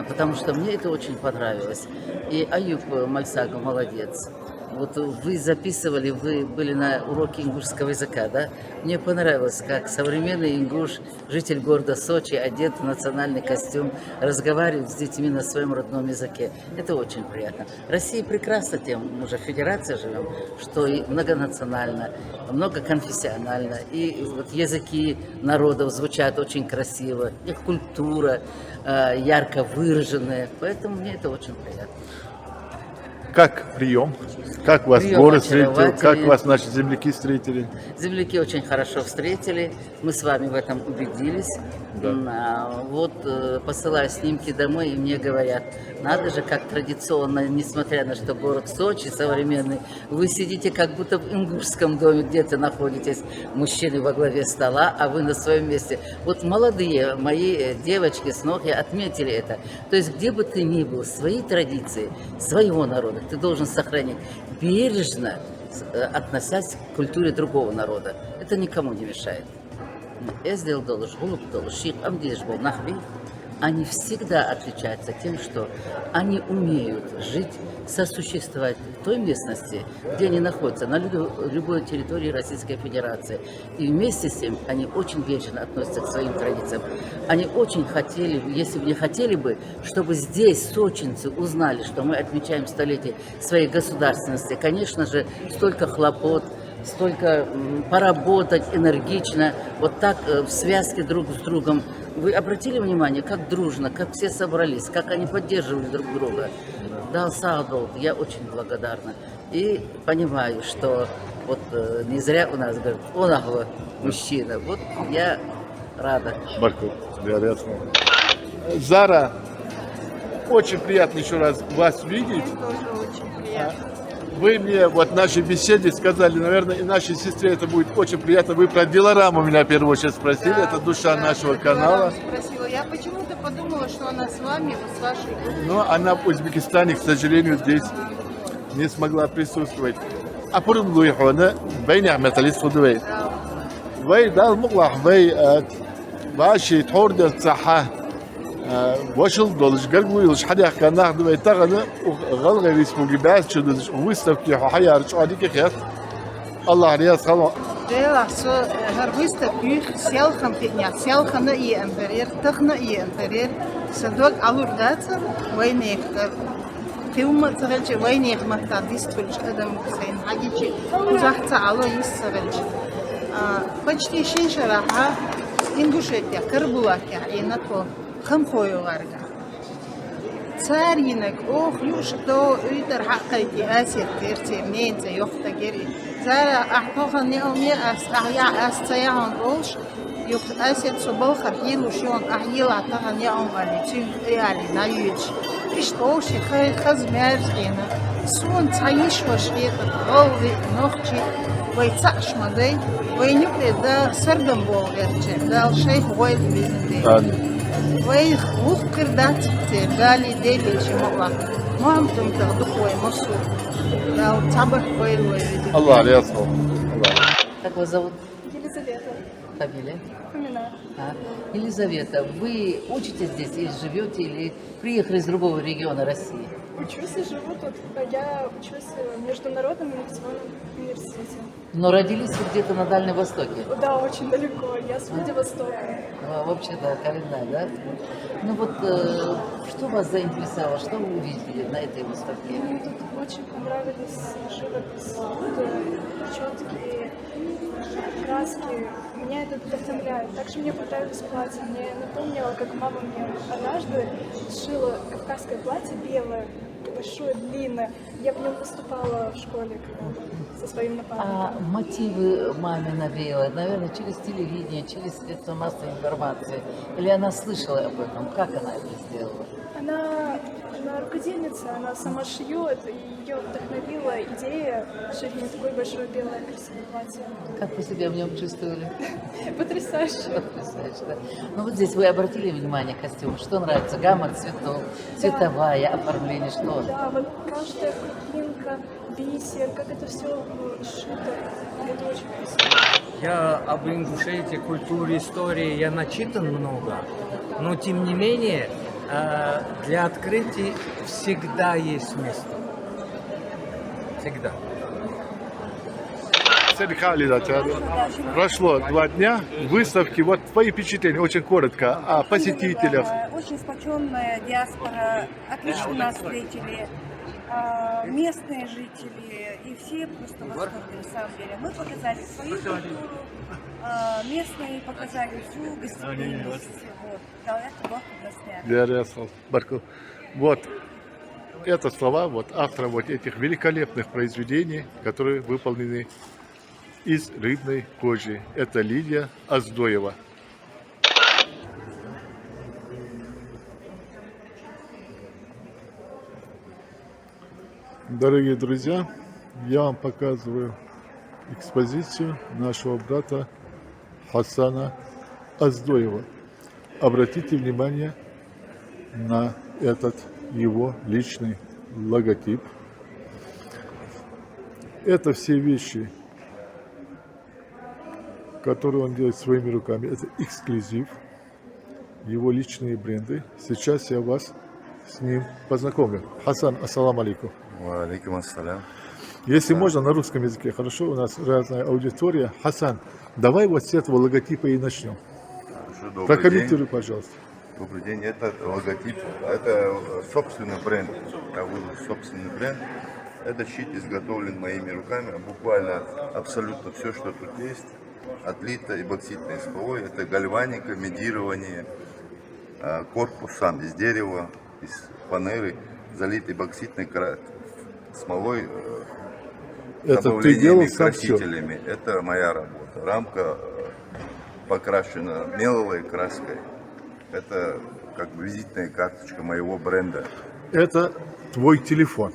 Потому что мне это очень понравилось. И Аюб Мальсагов молодец. Вот вы записывали, вы были на уроке ингушского языка, да? Мне понравилось, как современный ингуш, житель города Сочи, одет в национальный костюм, разговаривает с детьми на своем родном языке. Это очень приятно. Россия прекрасна тем, мы же в федерации живем, что и многонационально, многоконфессионально, и вот языки народов звучат очень красиво, их культура ярко выраженная, поэтому мне это очень приятно. Как прием? Как вас Прием город встретил? Как очаровательный. вас наши земляки встретили? Земляки очень хорошо встретили, мы с вами в этом убедились. Вот посылаю снимки домой, и мне говорят, надо же, как традиционно, несмотря на что город Сочи современный, вы сидите как будто в ингушском доме где-то находитесь, мужчины во главе стола, а вы на своем месте. Вот молодые мои девочки с Нохи отметили это. То есть где бы ты ни был, свои традиции, своего народа ты должен сохранить, бережно относясь к культуре другого народа. Это никому не мешает. Они всегда отличаются тем, что они умеют жить, сосуществовать в той местности, где они находятся, на любой территории Российской Федерации. И вместе с тем они очень бережно относятся к своим традициям. Они очень хотели, если бы не хотели бы, чтобы здесь сочинцы узнали, что мы отмечаем столетие своей государственности. Конечно же, столько хлопот, столько поработать энергично, вот так в связке друг с другом. Вы обратили внимание, как дружно, как все собрались, как они поддерживали друг друга? Да, Саадол, я очень благодарна. И понимаю, что вот не зря у нас говорят, он мужчина. Вот я рада. Марко, Зара, очень приятно еще раз вас видеть. Тоже очень приятно. Вы мне вот в нашей беседе сказали, наверное, и нашей сестре это будет очень приятно. Вы про Дилараму меня в первую очередь спросили, Да, это душа да, нашего я канала. спросила. Я почему-то подумала, что она с вами, вот с вашей группой. Но она в Узбекистане, к сожалению, здесь не смогла присутствовать. А пором Луихона, Бейня Металист Худвей. Вей дал муглах, вей ваши тхорда цаха. Вошел долж гальгуилш حدا حكى ناخذ ويتغنى وغلغ اسمه جباس شو выставки حيار شو هذيك خير الله رياض خلاص Dela so her выставки селхам пятня, селхана и эмперер, тахна и эмперер, садок алурдаца, войны фильма царичи, войны махтадис тульч адам Хусейн Хагичи, узахца ало иссарич. Почти шиншараха ингушетия, карбулакия, и на то خمخويوغارجا سارينك أوه يوشتو يدر حقيقي آسيا كيرتي منين زي يختا جري زارا أحطوخن يومي أحيا أستياهن روش يخت آسيا تصبل خبيل وشيون أحيل أعطاهن يوم أليتين يعني نايوش إشتوشي خز مارزينا سون تعيش وشريط غوضي نوختي ويتسعش مدي وينيوكي دا سردن بولغرتي دا الشيخ غويل بيزندي وي وفكر دات قالي ديلي شي مرة ما هم تمتغدق وي مرسو لو تعبك وي الله يصلح. Как вас зовут? Елизавета. Фамилия? Фомина. Елизавета, вы учитесь здесь или живете, или приехали из другого региона России? Учусь и живу тут. Я учусь в Международном авиационном университете. Но родились вы где-то на Дальнем Востоке? Да, очень далеко. Я с Владивостока. Вообще, да, коренная, да? Ну вот, что вас заинтересовало, что вы увидели на этой выставке? Мне тут очень понравились живопись, четкие краски. Меня это вдохновляет. Также мне понравилось платье. Мне напомнило, как мама мне однажды сшила кавказское платье белое, большое, длинное. Я в нем выступала в школе со своим напарником. А мотивы маме навеяла, наверное, через телевидение, через средства массовой информации? Или она слышала об этом? Как она это сделала? Она рукодельница, она сама шьет, и ее вдохновила идея шить мне такое большое белое красивое платье. Как вы себя в нем чувствовали? Потрясающе. Потрясающе, да. Ну вот здесь вы обратили внимание костюм, что нравится? Гамма цветов, цветовая, оформление, что? Да, вот каждая крупинка, бисер, как это все сшито, это очень красиво. Я об Ингушетии, культуре, истории, я начитан много, но тем не менее для открытий всегда есть место. Всегда. Прошло 2 дня выставки. Вот твои впечатления, очень коротко, о посетителях. Очень сплоченная диаспора, отлично нас встретили. Местные жители и все просто в восторге на самом деле. Мы показали свою культуру, местные показали всю гостеприимность. Вот. Да, это было Вот это слова автора этих великолепных произведений, которые выполнены из рыбной кожи. Это Лидия Оздоева. Дорогие друзья, я вам показываю экспозицию нашего брата Хасана Оздоева. Обратите внимание на этот его личный логотип. Это все вещи, которые он делает своими руками. Это эксклюзив, его личные бренды. Сейчас я вас с ним познакомлю. Хасан, ассаламу алейкум. Алейкум ассалям. Если можно, на русском языке, хорошо, у нас разная аудитория. Хасан, давай вот с этого логотипа и начнем. Прокомментируй, пожалуйста. Добрый день, это логотип, это собственный бренд, собственный бренд. Это щит изготовлен моими руками, буквально абсолютно все, что тут есть, отлито эпоксидной смолой. Это гальваника, медирование, корпус сам из дерева, из фанеры, залит эпоксидной смолой, добавлениями, красителями. Это моя работа. Рамка покрашена меловой краской. Это как бы визитная карточка моего бренда. Это твой телефон.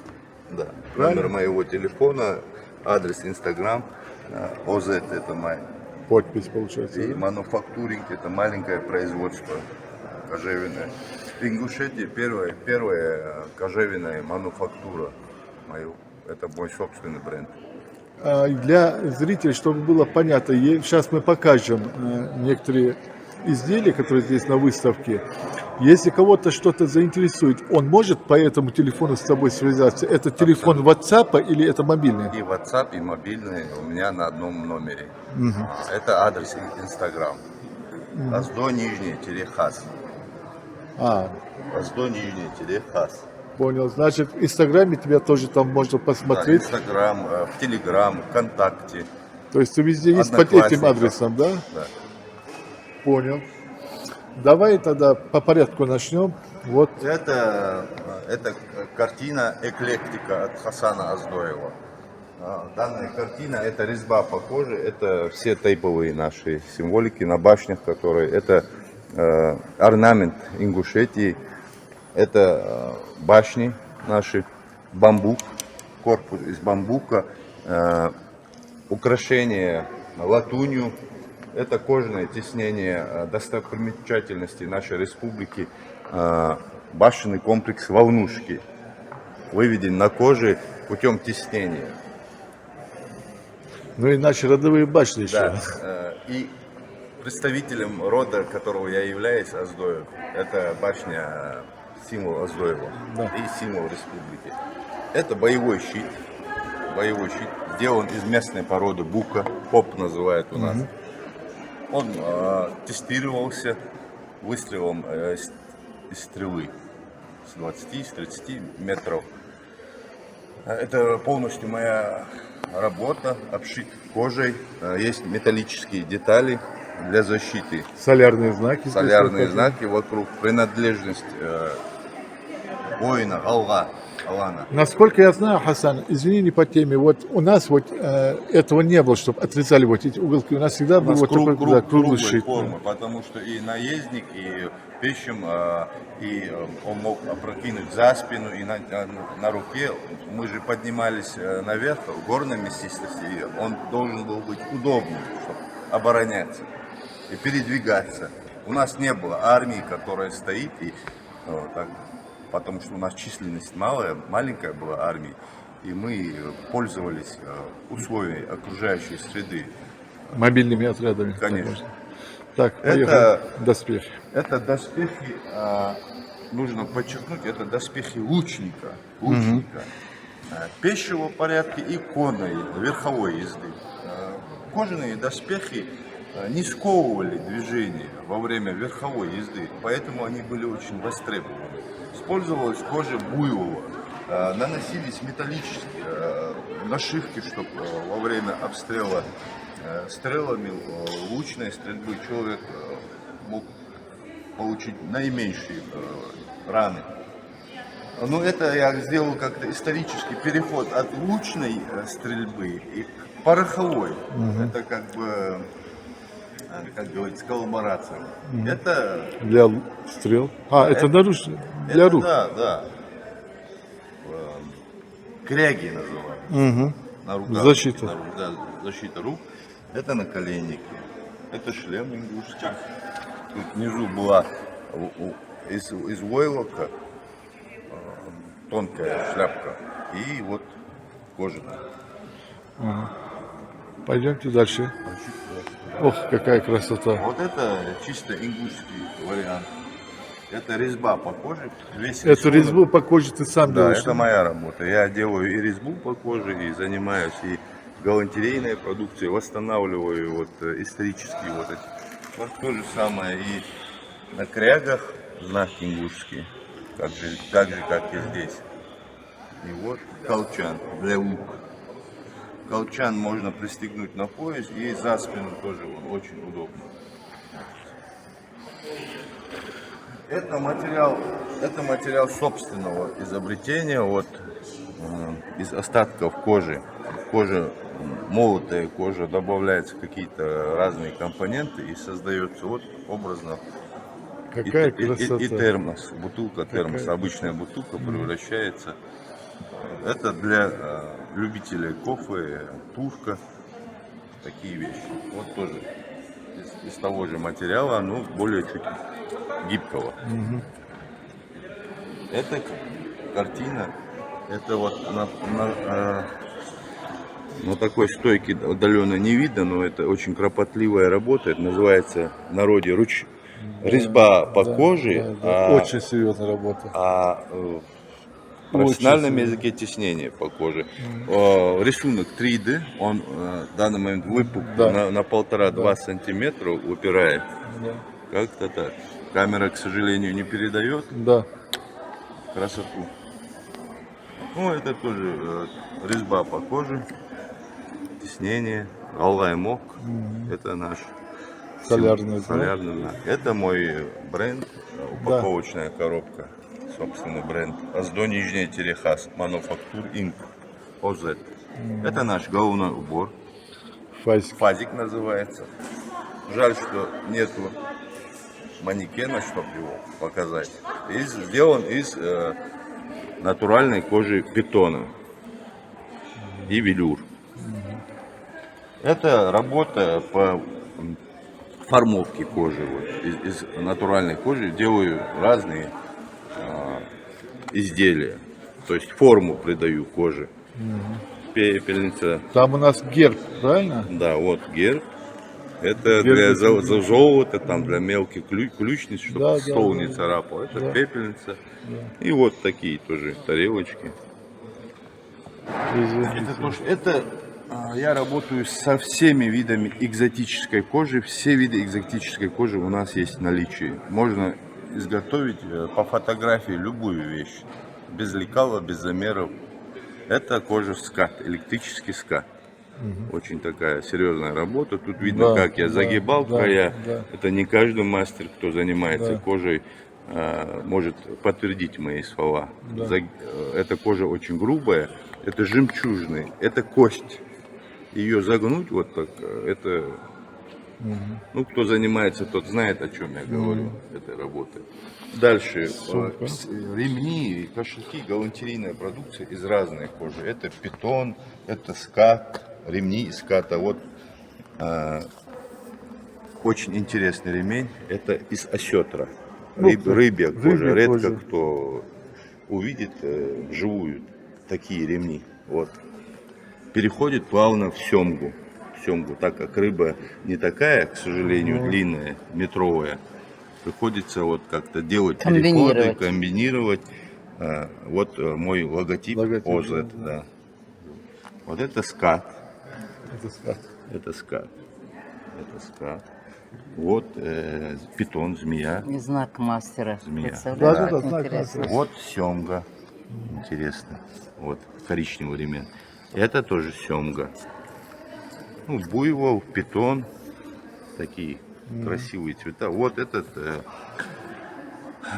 Да. Номер моего телефона, адрес Инстаграм, ОЗ это моя подпись получается. И мануфактуринг это маленькое производство кожевенное. В Ингушетии первая кожевенная мануфактура мою. Это мой собственный бренд. Для зрителей, чтобы было понятно, сейчас мы покажем некоторые изделия, которые здесь на выставке. Если кого-то что-то заинтересует, он может по этому телефону с тобой связаться? Это телефон WhatsApp или это мобильный? И WhatsApp, и мобильный у меня на одном номере. Это адрес Инстаграм. Оздо нижний -хас. Оздо нижний -хас. Понял. Значит, в Инстаграме тебя тоже там можно посмотреть. Да, Инстаграм, в Телеграм, ВКонтакте. То есть ты везде есть под этим адресом, да? Да. Понял. Давай тогда по порядку начнем. Вот. Это картина «Эклектика» от Хасана Оздоева. Данная картина – это резьба по коже, это все тейповые наши символики на башнях, которые… Это орнамент Ингушетии, это башни наши, бамбук, корпус из бамбука, украшения латунью. Это кожаное тиснение достопримечательности нашей республики, башенный комплекс Волнушки, выведен на коже путем тиснения. Ну и наши родовые башни еще. Да. И представителем рода, которого я являюсь, Оздоев, это башня, символ Оздоева, да, и символ республики. Это боевой щит, сделан из местной породы бука, поп называют у нас. Он тестировался выстрелом из стрелы с 20-30 метров. Это полностью моя работа, обшит кожей. Есть металлические детали для защиты. Солярные знаки. Солярные знаки вокруг. Принадлежность воина, галга. Алана. Насколько я знаю, Хасан, извини, не по теме, вот у нас вот этого не было, чтобы отрезали вот эти уголки. У нас всегда У был нас вот такой да, круглый круглой щит. формы, потому что и наездник, и пешим, и он мог опрокинуть за спину, и на руке. Мы же поднимались наверх, в горной местности, и он должен был быть удобным, чтобы обороняться и передвигаться. У нас не было армии, которая стоит, и, так, потому что у нас численность маленькая была армия, и мы пользовались условиями окружающей среды. Мобильными отрядами. Конечно. Так, это доспехи. Это доспехи, нужно подчеркнуть, это доспехи лучника, пешего порядка и конной, верховой езды. Кожаные доспехи не сковывали движение во время верховой езды, поэтому они были очень востребованы. Использовалась кожа буйвола, наносились металлические нашивки, чтобы во время обстрела стрелами лучной стрельбы человек мог получить наименьшие раны. Но это я сделал как-то исторический переход от лучной стрельбы и к пороховой. Это как бы, как говорится, коллаборация. Это для стрел. Это наручники для рук. Да. Кряги называют. На руках. Защита. Защита рук. Это наколенники. Это шлем ингушский. Тут внизу была из войлока тонкая шляпка. И вот кожаная. Пойдемте дальше. Ох, какая красота. Вот это чисто ингушский вариант. Это резьба по коже. Эту резьбу по коже ты сам делаешь? Да, это моя работа. Я делаю и резьбу по коже, и занимаюсь и галантерейной продукцией, восстанавливаю вот исторические вот эти. Вот то же самое и на крягах, знаки ингушские, так же, как и здесь. И вот колчан для лука. Колчан можно пристегнуть на пояс, и за спину тоже он очень удобно. Это материал собственного изобретения, вот из остатков кожи. Кожа молотая, кожа, добавляются какие-то разные компоненты и создается вот образно. Какая красота. И термос, бутылка термос, обычная бутылка превращается. Это для любителей кофе, турка, такие вещи. Вот тоже из того же материала, но более чуть гибкого. Это картина, это вот на такой стойке удаленно не видно, но это очень кропотливая работа. Это называется в народе резьба по коже. Очень серьезная работа. В профессиональном языке теснение по коже. Рисунок 3D, он в данный момент выпук на 1,5-2 сантиметра упирает. Как-то так. Камера, к сожалению, не передает красоту. Ну, это тоже резьба по коже, теснение, аллаймок. Это наш солярный знак. Это мой бренд, упаковочная коробка, собственный бренд. Аздо Нижняя Терехас, Мануфактур Инк, ОЗ. Это наш головной убор. Фазик называется. Жаль, что нету манекена, чтобы его показать. И сделан из натуральной кожи питона и велюр. Это работа по формовке кожи. Вот. Из натуральной кожи делаю разные изделия. То есть форму придаю коже. Пепельница. Там у нас герб, правильно? Да, вот герб. Это для золота, там для мелких ключниц, чтобы стол не царапал. Это пепельница. И вот такие тоже тарелочки. Это я работаю со всеми видами экзотической кожи. Все виды экзотической кожи у нас есть в наличии. Можно изготовить по фотографии любую вещь. Без лекала, без замеров. Это кожа скат, электрический скат. Очень такая серьезная работа. Тут видно, как я загибал края. Это не каждый мастер, кто занимается кожей, может подтвердить мои слова. Да. Эта кожа очень грубая, это жемчужный, это кость. Ее загнуть вот так, это, ну, кто занимается, тот знает, о чем я говорю, этой работы. Дальше, ремни, кошельки, галантерейная продукция из разной кожи. Это питон, это скат, ремни из ската. Вот очень интересный ремень, это из осетра. Рыбья кожа. Редко кто увидит вживую такие ремни. Вот. Переходит плавно в семгу. Так как рыба не такая, к сожалению, длинная, метровая, приходится вот как-то делать переходы, комбинировать. Вот мой логотип ОЗ. Да. Вот это скат. Это скат. Вот питон, змея. И знак мастера. Змея. Интересно. Вот семга. Интересно. Вот коричневый ремень. Это тоже семга. Ну, буйвол, питон. Такие красивые цвета. Вот этот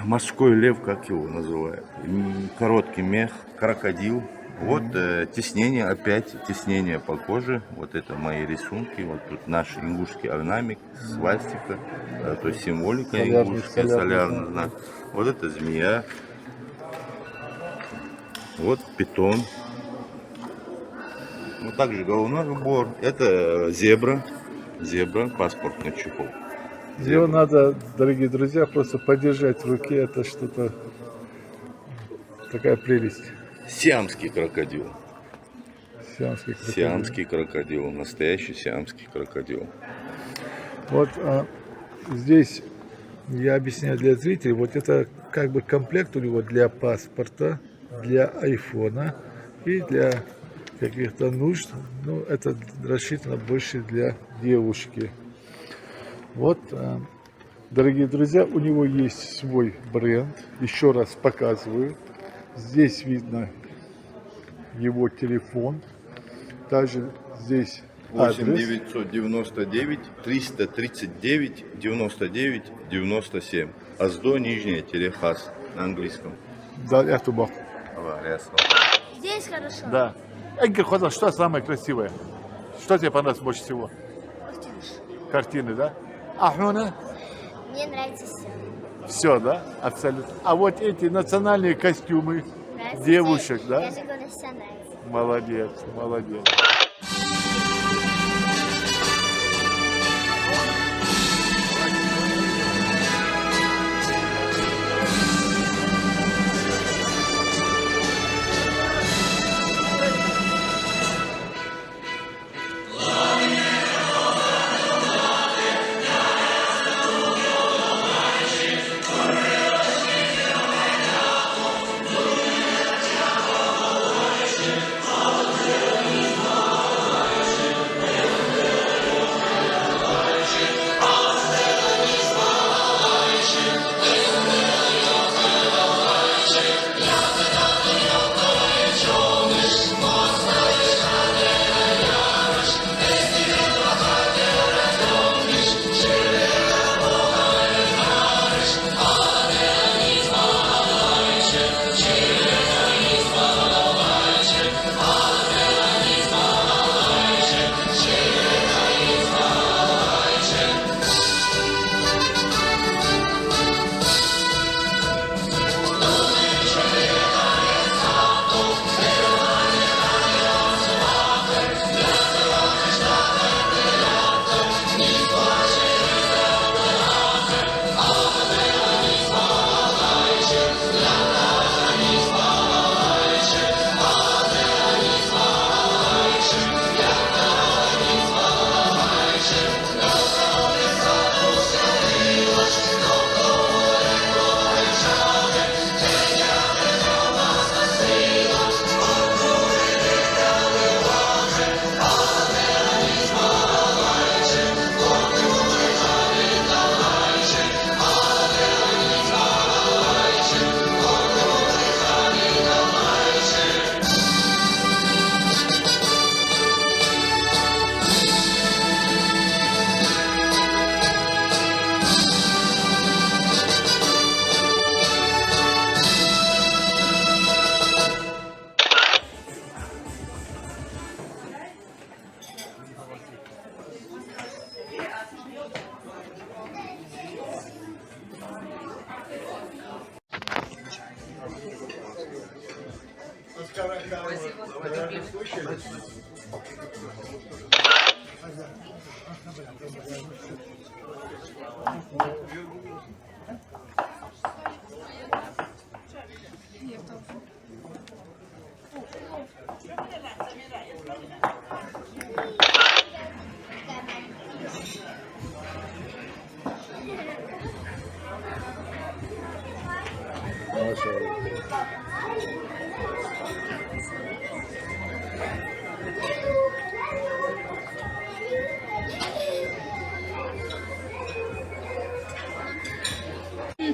морской лев, как его называют. Короткий мех, крокодил. Вот теснение, опять теснение по коже. Вот это мои рисунки. Вот тут наш ингушский орнамент, свастика, то есть символика ингушская, солярный знак. Вот это змея. Вот питон. Ну, также головной убор. Это зебра. Паспортный чехол. Его надо, дорогие друзья, просто подержать в руке. Это что-то, такая прелесть. Сиамский крокодил. Сиамский крокодил. Настоящий сиамский крокодил. Вот здесь я объясняю для зрителей. Вот это как бы комплект у него для паспорта, для айфона и для каких-то нужд. Ну, это рассчитано больше для девушки. Вот, дорогие друзья, у него есть свой бренд. Еще раз показываю. Здесь видно его телефон. Также здесь 8 999 339 99 97. Аздо, нижняя, Терехас на английском. Да, я туда. Здесь хорошо. Да. Энгель, что самое красивое? Что тебе понравилось больше всего? Картины, да? Ахуна? Мне нравится все. Все, да? Абсолютно. А вот эти национальные костюмы Нравится девушек, все. да? Даже говорю, все нравится. Молодец.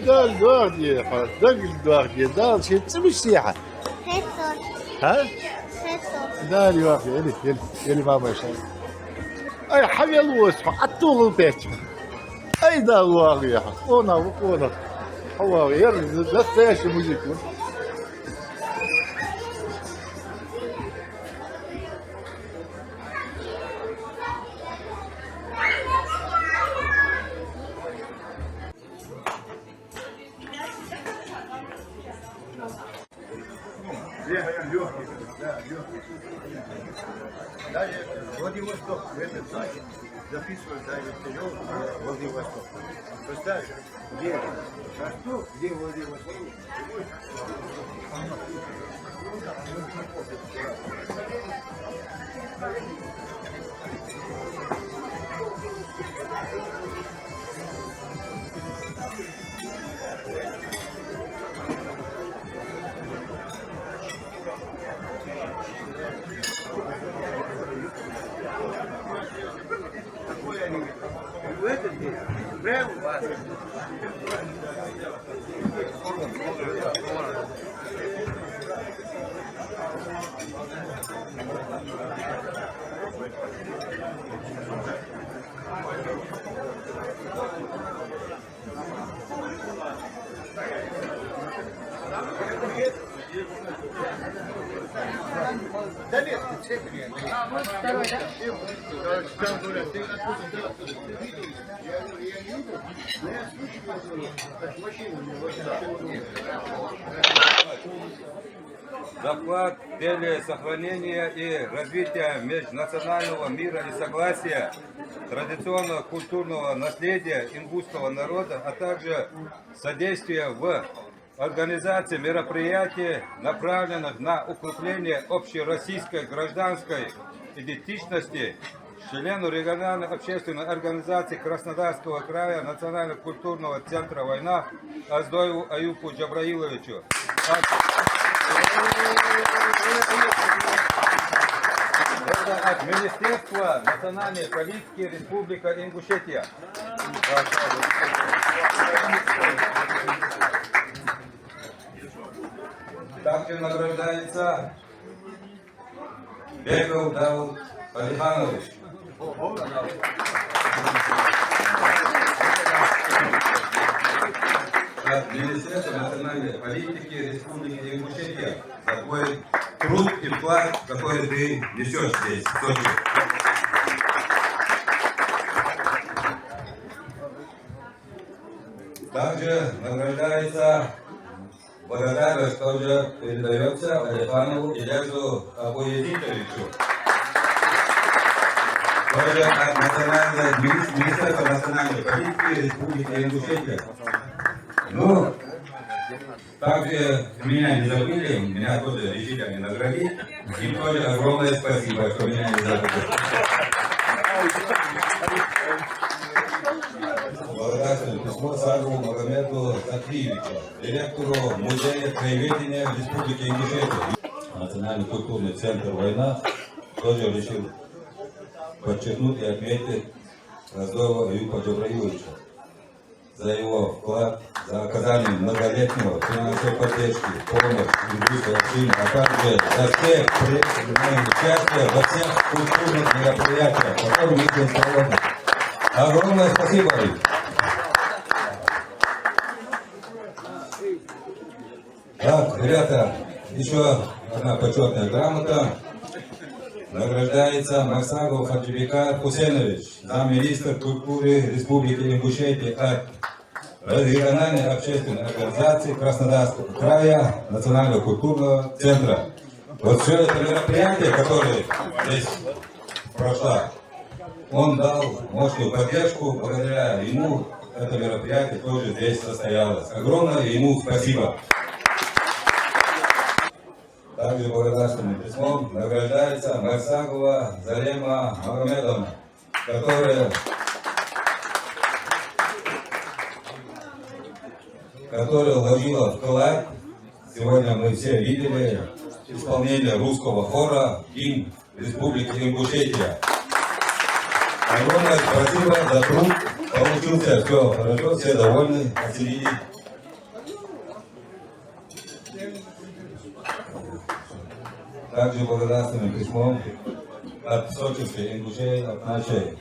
ده الجواردي ده الجواردي ده شيء تسمي السياحة ها؟ ده الجواردي اللي ما يشتغل أي حاجة الوسخة الطول البيت أي ده الجواردي أنا هو غير ده سياسي موسيقى Владивосток, в этот сайт записывают даже Владивосток. Представь, где Ростов, где Владивосток. В этот день прямо вас. Да нет, ты второй, да? Там говорят, ты откуда? Я говорю, я не видел, но я слышу, как машина мне вот Доклад в деле сохранения и развития межнационального мира и согласия, традиционного культурного наследия ингушского народа, а также содействия в организации мероприятий, направленных на укрепление общероссийской гражданской идентичности, члену региональной общественной организации Краснодарского края Национального культурного центра «Война» Аздоеву Аюпу Джабраиловичу. Это от Министерства национальной политики Республика Ингушетия. Также награждается Беков Давуд Алиханович. От Министерства национальной политики Республики Ингушетия за твой труд и вклад, который ты несешь здесь, в Сочи. Также награждается благодарность, тоже передается Алиханову Илязу Абуязитовичу. Тоже от Министерства национальной политики Республики Ингушетия. Ну, также меня не забыли, меня тоже решили они наградить. Им тоже огромное спасибо, что меня не забыли. Благодарствую письмо Сагову Магомеду Закриевичу, директору Музея краеведения Республики Ингушетия. Национальный культурный центр «Война» тоже решил подчеркнуть и отметить Раздоева Аюпа Джабраиловича за его вклад, за оказание многолетнего финансовой поддержки, помощь индусской общине, а также за все принимаемые участие во всех культурных мероприятиях, которые мы проводим. Огромное спасибо им. Так, ребята, еще одна почетная грамота. Награждается Максагов Хаджибекар Хусейнович, замминистра культуры Республики Ингушетия от региональной общественной организации Краснодарского края Национального культурного центра. Вот все это мероприятие, которое здесь прошло, он дал мощную поддержку, благодаря ему это мероприятие тоже здесь состоялось. Огромное ему спасибо. Также благодарственным письмом награждается Марсагова Зарема Магомедовна, которая вложила вклад. Сегодня мы все видели исполнение русского хора «Гимн Республики Ингушетия». Огромное спасибо за труд. Получился все хорошо, все довольны, оценили. Также благодарственным письмом от Сочинской Ингушетии, от нашей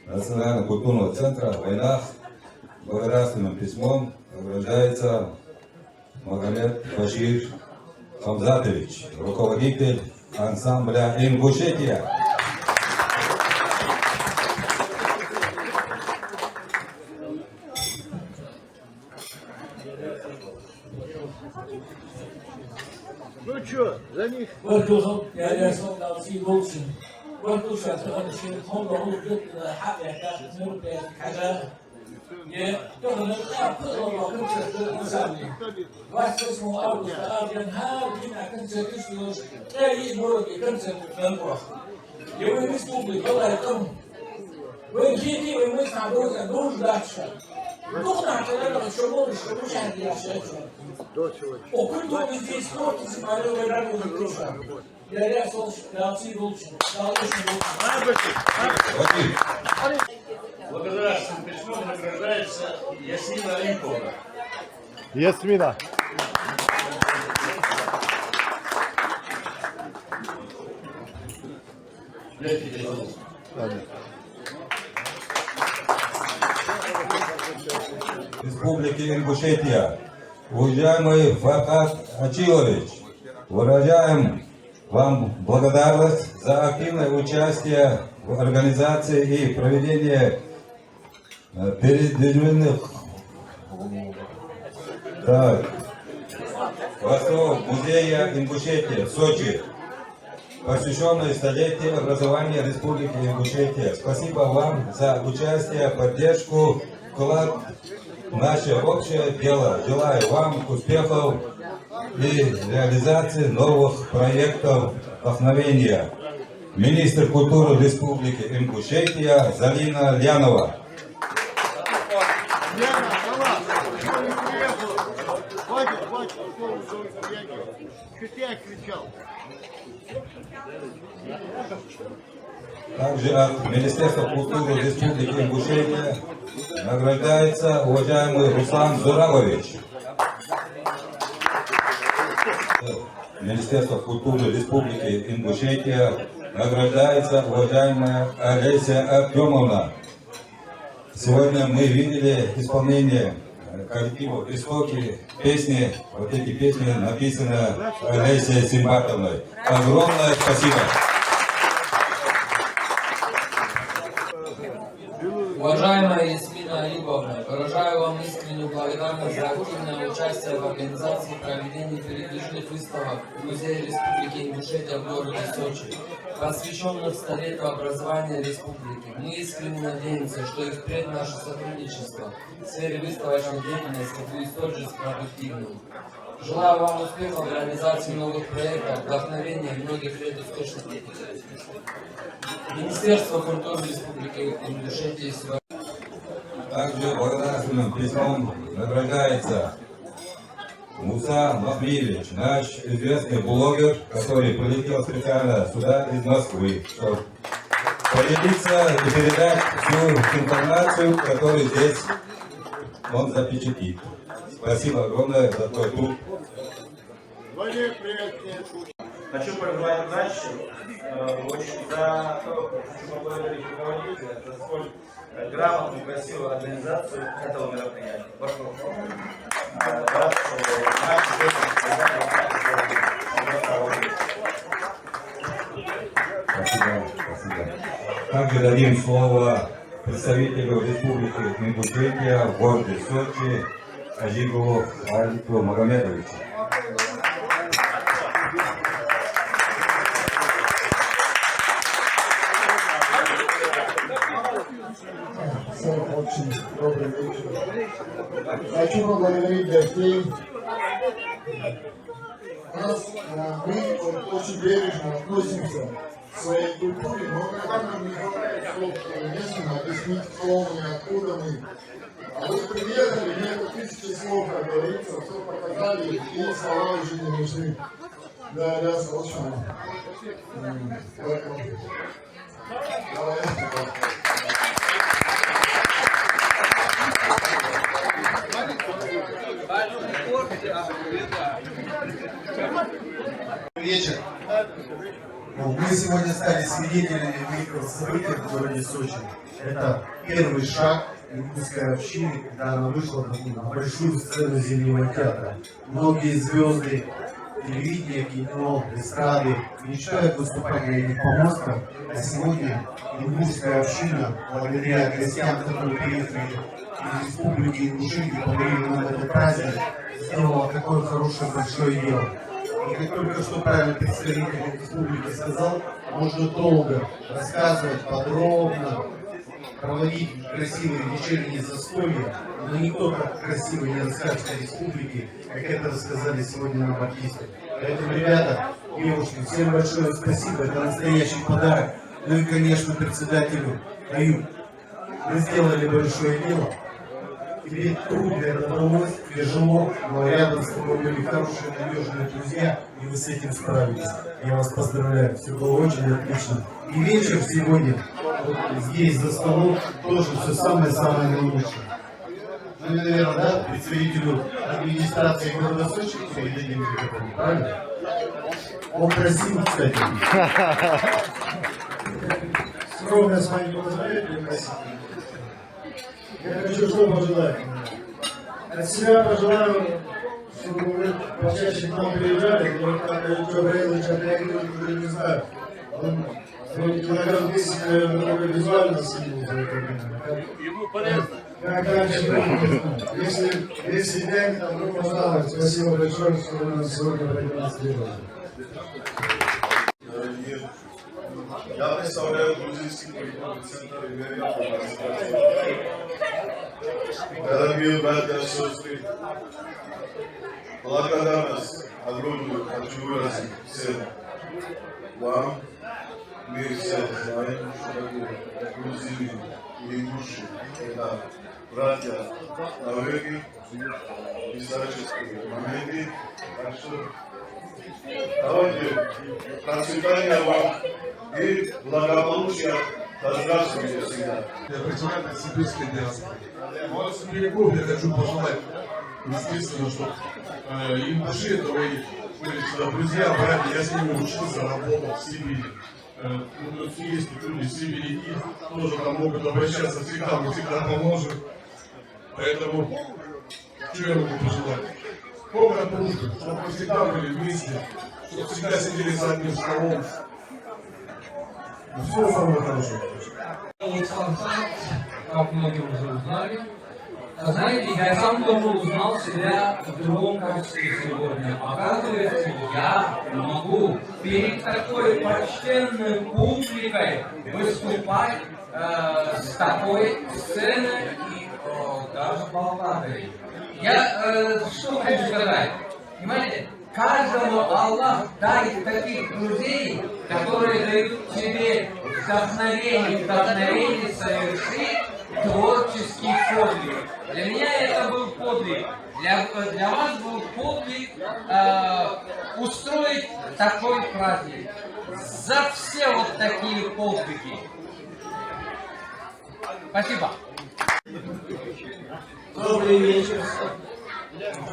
Национально-культурного центра в войнах, благодарственным письмом награждается Магомед Башир Хамзатович, руководитель ансамбля «Ингушетия». Ну что, за них? Благодарственным письмом награждается Ясмина Олимповна. Ясмина. Республики Ингушетия. Уважаемый Фархат Ачилович, выражаем вам благодарность за активное участие в организации и проведении передвижных Востров музея Ингушетии в Сочи, посвященной столетию образования Республики Ингушетия. Спасибо вам за участие, поддержку, вклад в наше общее дело. Желаю вам успехов и реализации новых проектов вдохновения. Министр культуры Республики Ингушетия Залина Лянова. Также от Министерства культуры Республики Ингушетия награждается уважаемый Руслан Зуравович. Министерство культуры Республики Ингушетия награждается уважаемая Олеся Артемовна. Сегодня мы видели исполнение коллектива «Истоки», песни. Вот эти песни написаны Олесей Симбатовной. Огромное спасибо. Уважаемая Ясмина Алиповна, выражаю вам искреннюю благодарность за активное участие в организации проведения передвижных выставок в Музее Республики Ингушетия в городе Сочи, посвященных столетию образования республики. Мы искренне надеемся, что и впредь наше сотрудничество в сфере выставочной деятельности будет столь же продуктивным. Желаю вам успехов в реализации новых проектов, вдохновения и многих лет успешных. Министерство культуры Республики Ингушетия сегодня. Также благодарственным письмом награждается Муса Махмилевич, наш известный блогер, который прилетел специально сюда из Москвы, чтобы поделиться и передать всю информацию, которую здесь он запечатлит. Спасибо огромное за твой труд. Хочу пожелать удачи, хочу поблагодарить руководителя за столь грамотную, красивую организацию этого мероприятия. Спасибо. Также дадим слово представителю Республики Ингушетия в городе Сочи Ажигову Алику Магомедовичу. очень добрый вечер. Хочу поблагодарить гостей. Мы очень бережно относимся к своей культуре, но когда нам не хватает слов местным, объяснить, кто мы, откуда мы. А вы приехали, мне это 1000 слов, как говорится, все показали, и слова уже не нужны для сообщества. Поэтому давай. Вечер. Мы сегодня стали свидетелями великого события в городе Сочи. Это первый шаг ингушской общины, когда она вышла на большую сцену Зимнего театра. Многие звезды телевидения, кино, эстрады мечтают выступать на этих помостках, а сегодня ингушская община, благодаря гостям, которые приехали из республики Ингушетия, подарили нам этот праздник, сделала такое хорошее большое дело. И как только что правильно представитель республики сказал, можно долго рассказывать, подробно, проводить красивые вечерние застолья, но никто так красиво не расскажет о республике, как это рассказали сегодня нам артисты. Поэтому, ребята, девушки, всем большое спасибо, это настоящий подарок. Ну и, конечно, председателю Аюб. Вы сделали большое дело. Тебе трудно это удалось, тяжело, но рядом с тобой были хорошие, надежные друзья, и вы с этим справились. Я вас поздравляю, все было очень отлично. И вечер сегодня, вот здесь за столом, тоже все самое-самое наилучшее. Ну, наверное, да, представителю администрации города Сочи передадим микрофон, правильно? Он красивый, кстати. Скромно с вами поздравляю, красивый. Я хочу что пожелать. От себя пожелаю, чтобы вы почаще к нам приезжали, но как Гавриил Чапаевич уже не знаю. Он килограмм 10, наверное, только визуально сильно за это время. Ему полезно. Как дальше, если день, то добро пожаловать. Спасибо большое, что вы нас сегодня продемонстрировали. Я представляю грузинский культурный центр Иверия. Дорогие братья и сестры, благодарность огромную хочу выразить всем вам. Мы все знаем, что такое грузины и ингуши. Это братья навеки, исторические моменты. Так что давайте процветания вам и благополучия. Здравствуйте всегда. Я председатель сибирской диаспоры. Вот сибиряков я хочу пожелать, естественно, что ингуши это мои друзья, братья, я с ними учился, работал в Сибири. Есть люди сибиряки, тоже там могут обращаться всегда, мы всегда поможем. Поэтому, что я могу пожелать? Помню дружбы, чтобы мы всегда были вместе, чтобы всегда сидели за одним столом. Всего самого хорошего. Как многие уже узнали. Знаете, я сам тоже узнал себя в другом качестве сегодня. Оказывается, я могу перед такой почтенной публикой выступать с такой сцены и даже балладой. Я что хочу сказать? Понимаете? Каждому Аллах дает таких друзей, которые дают тебе вдохновение совершить творческий подвиг. Для меня это был подвиг. Для вас был подвиг устроить такой праздник. За все вот такие подвиги. Спасибо. Добрый вечер.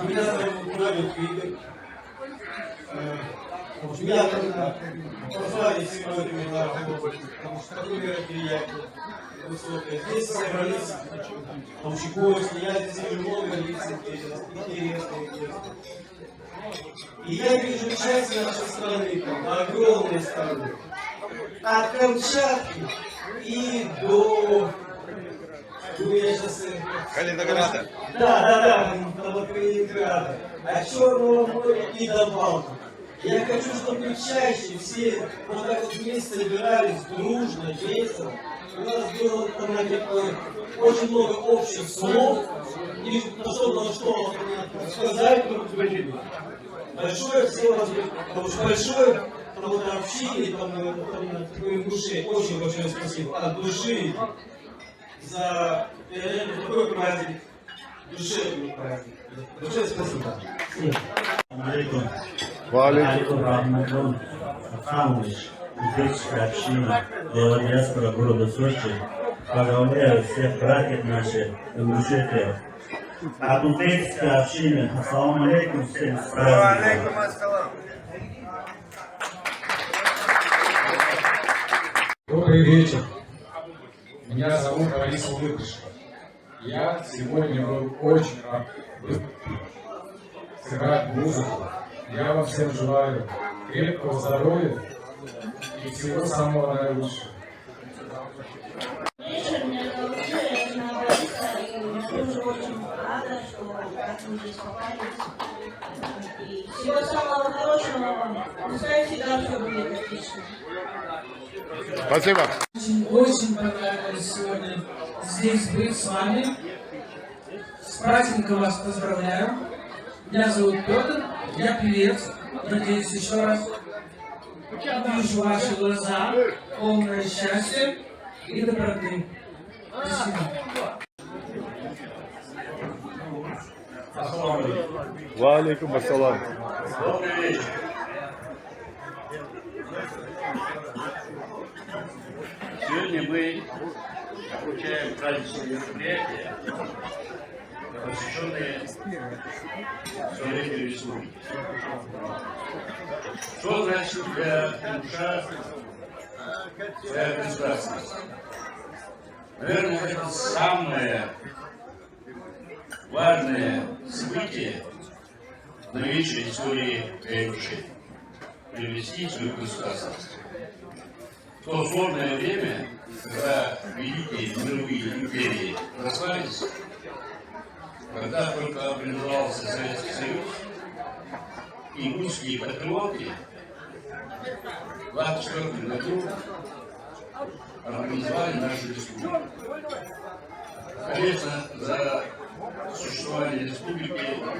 Меня зовут Навик Игорь. Я позвали сегодня на работу, потому что такое мероприятие высокое. Здесь собрались Толчаковские, я здесь вижу много лиц интересных. И я вижу часть нашей страны, огромной страны. От Камчатки и до... я сейчас... Калининграда. Да, до Калининграда. От Черного моря и до Балтики. Я хочу, чтобы чаще все вот так вот вместе собирались, дружно, весело, У нас было очень много общих слов, и особенно что сказать друг другу. Большое всего, большое общение, такой душе, очень большое спасибо от души за такой праздник, душевный праздник. Большое спасибо. Валикум. Узбекская община, диаспора города Сочи, поздравляю всех братьев наших, ингушетов. От узбекской общины, ассаламу алейкум, всем с праздником. Добрый вечер. Меня зовут Борис Улыбышев. Я сегодня был очень рад сыграть музыку. Я вам всем желаю крепкого здоровья и всего самого наилучшего. Вечер меня зовут Юля, я жена Бориса, и я тоже очень рада, что так мы здесь попались. И всего самого хорошего вам. Пускай всегда все будет отлично. Спасибо. Очень понравилось сегодня здесь быть с вами. С праздником вас поздравляю. Меня зовут Петр, я певец. Надеюсь, еще раз вижу ваши глаза, полное счастья и доброты. Спасибо. Валикум ассалам. Добрый вечер. Сегодня мы отмечаем праздничные мероприятия, посвященные Советской Республике. Что значит для душа своя государственность? Наверное, это самое важное событие в новейшей истории души — привести свою государственность. В то сложное время, когда великие мировые империи распались, когда только организовался Советский Союз, ингушские патриоты в 1924 году организовали нашу республику. Конечно, за существование республики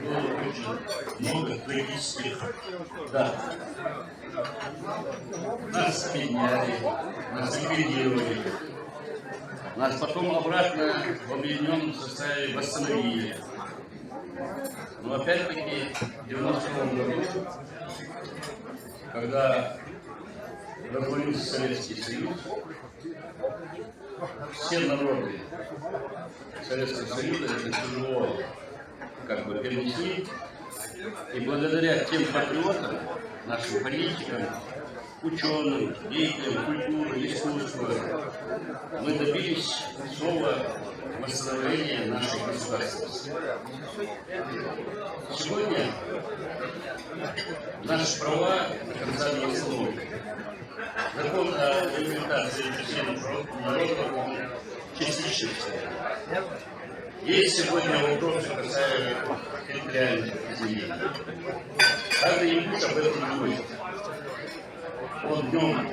было очень много трагических дат. Нас объединяли, нас ликвидировали, нас потом обратно в объединенном составе восстановили. Но опять-таки в 1992 году, когда развалился Советский Союз, все народы Советского Союза это тяжело перенесли. И благодаря тем патриотам, нашим политикам, ученым, деятелям культуры, искусства, мы добились снова восстановления нашей государственности. Сегодня наши права до конца не восстановлены. Закон о регламентации народов частично. Есть сегодня вопросы, касаемые территориальных изменений. Каждый ингуш об этом думает. Он днем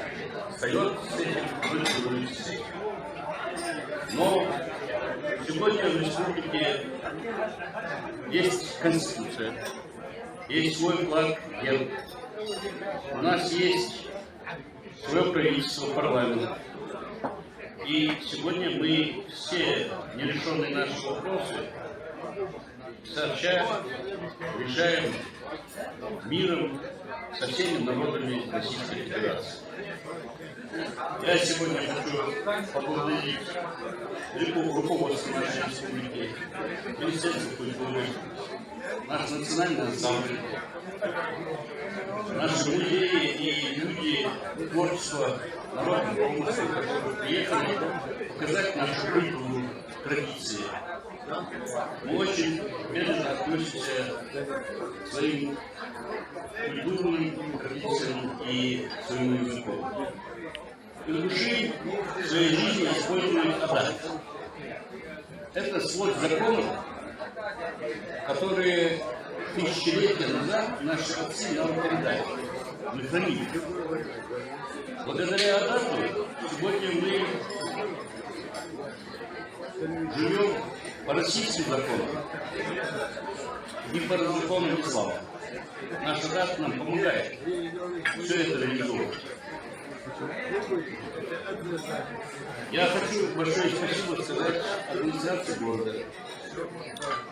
встает с этим, ночью с этим. Но сегодня в республике есть конституция, есть свой флаг, герб. У нас есть свое правительство, парламент. И сегодня мы все нерешенные наши вопросы сообща решаем миром со всеми народами Российской Федерации. Я сегодня хочу поблагодарить руководство нашей республики, Министерство культуры, наш национальный ансамбль, наши музеи и люди творчества народных промыслов, которые приехали показать нашу культуру, традиции. Мы очень бережно относимся к своим культурным традициям и своему языку. Ингуши в своей жизни используют адат. Это свод законов, которые тысячелетия назад наши отцы нам передали. Мы хранили. Благодаря адату сегодня мы живем по российским законам, не по законам ислама. Наша дата нам помогает все это реализовывать. Я хочу большое спасибо сказать администрации города,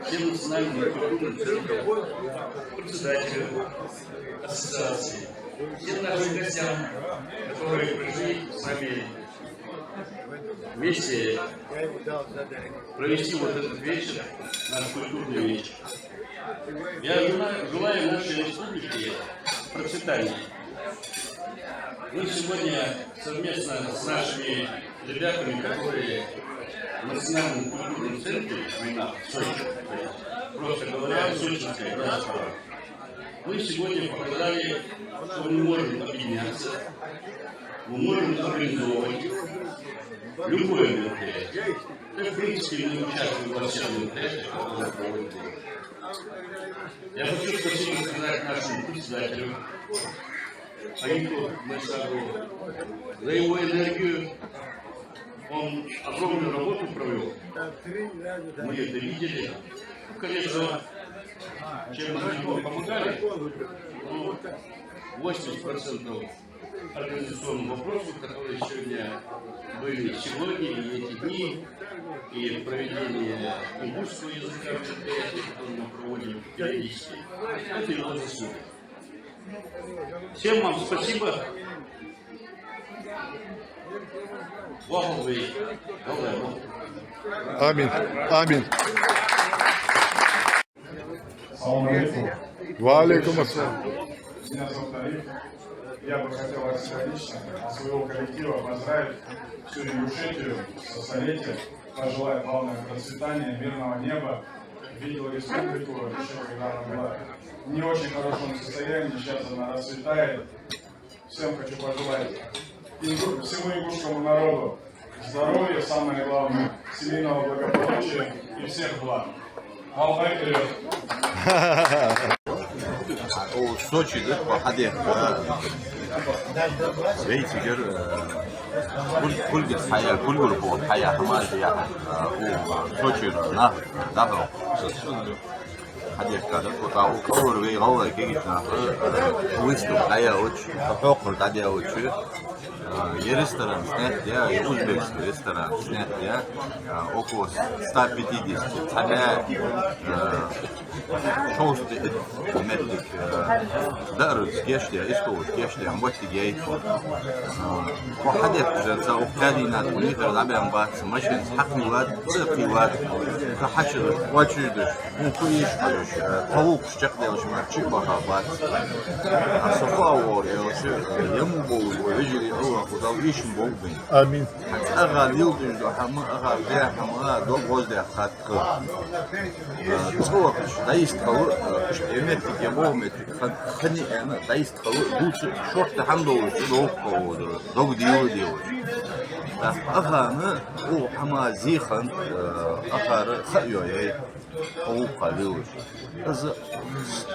всем национальным и культурным центрам, председателю ассоциации, всем нашим гостям, которые пришли с нами вместе провести вот этот вечер, наш культурный вечер. Я желаю нашей республике процветания. Мы сегодня совместно с нашими ребятами, которые в Национальном культурном центре «Война» в Сочи, просто говоря, сочинская диаспора, мы сегодня показали, что мы можем объединяться, мы можем организовывать любое мероприятие. В принципе, мы участвуем во всех мероприятиях, которые проводим. Я хочу спасибо сказать нашему председателю Аиту Майсару за его энергию. Он огромную работу провел. Мы это видели. Конечно, чем мы ему помогали, но 80% организационных вопросов, которые сегодня были сегодня и эти дни, и проведение ингушского языка мероприятий, которые мы проводим периодически, это его заслуга. Всем вам спасибо. Аминь. Аминь. Салам алейкум. Ва алейкум ассалам. Меня зовут Ариф. Я бы хотел вас лично от своего коллектива поздравить всю Ингушетию со столетием, пожелать главное процветания, мирного неба. Видел республику еще, когда она была в не очень хорошем состоянии, сейчас она расцветает. Всем хочу пожелать всему ингушскому народу здоровья, самое главное, семейного благополучия и всех благ. Аллах вперед! Сочи, да, походе. Рейтигер, кульгит хая, кульгур бо, хая, хамазия, Сочи, на, дахал. حديث كذا كتاو كور ويغوى كيجنا ويستو هيا وش حقوق تادي وش يرستران سنت يا يوزبكس رستران سنت يا около 150 تادا شوست метрик дарус кешля исто кешля амбати гей وحدث جلسة وكالينات ونيتر لعبهم بات ماشين حقني واد صفي واد كحشر واجدش ممكن يشحلش طوق شكله وش ما تشبه بات الصفا وش يمبو ويجري هو خداويش مبوبين آمين أغا ليودش دو حما أغا ده حما دو غوز ده خات تصورش دايست خلو اشتمتك يبومتك خني أنا دايست خلو دوش شورت حمدو دوغ ديو أخانا هو حما زيخن أخار خيوي هو قليل بس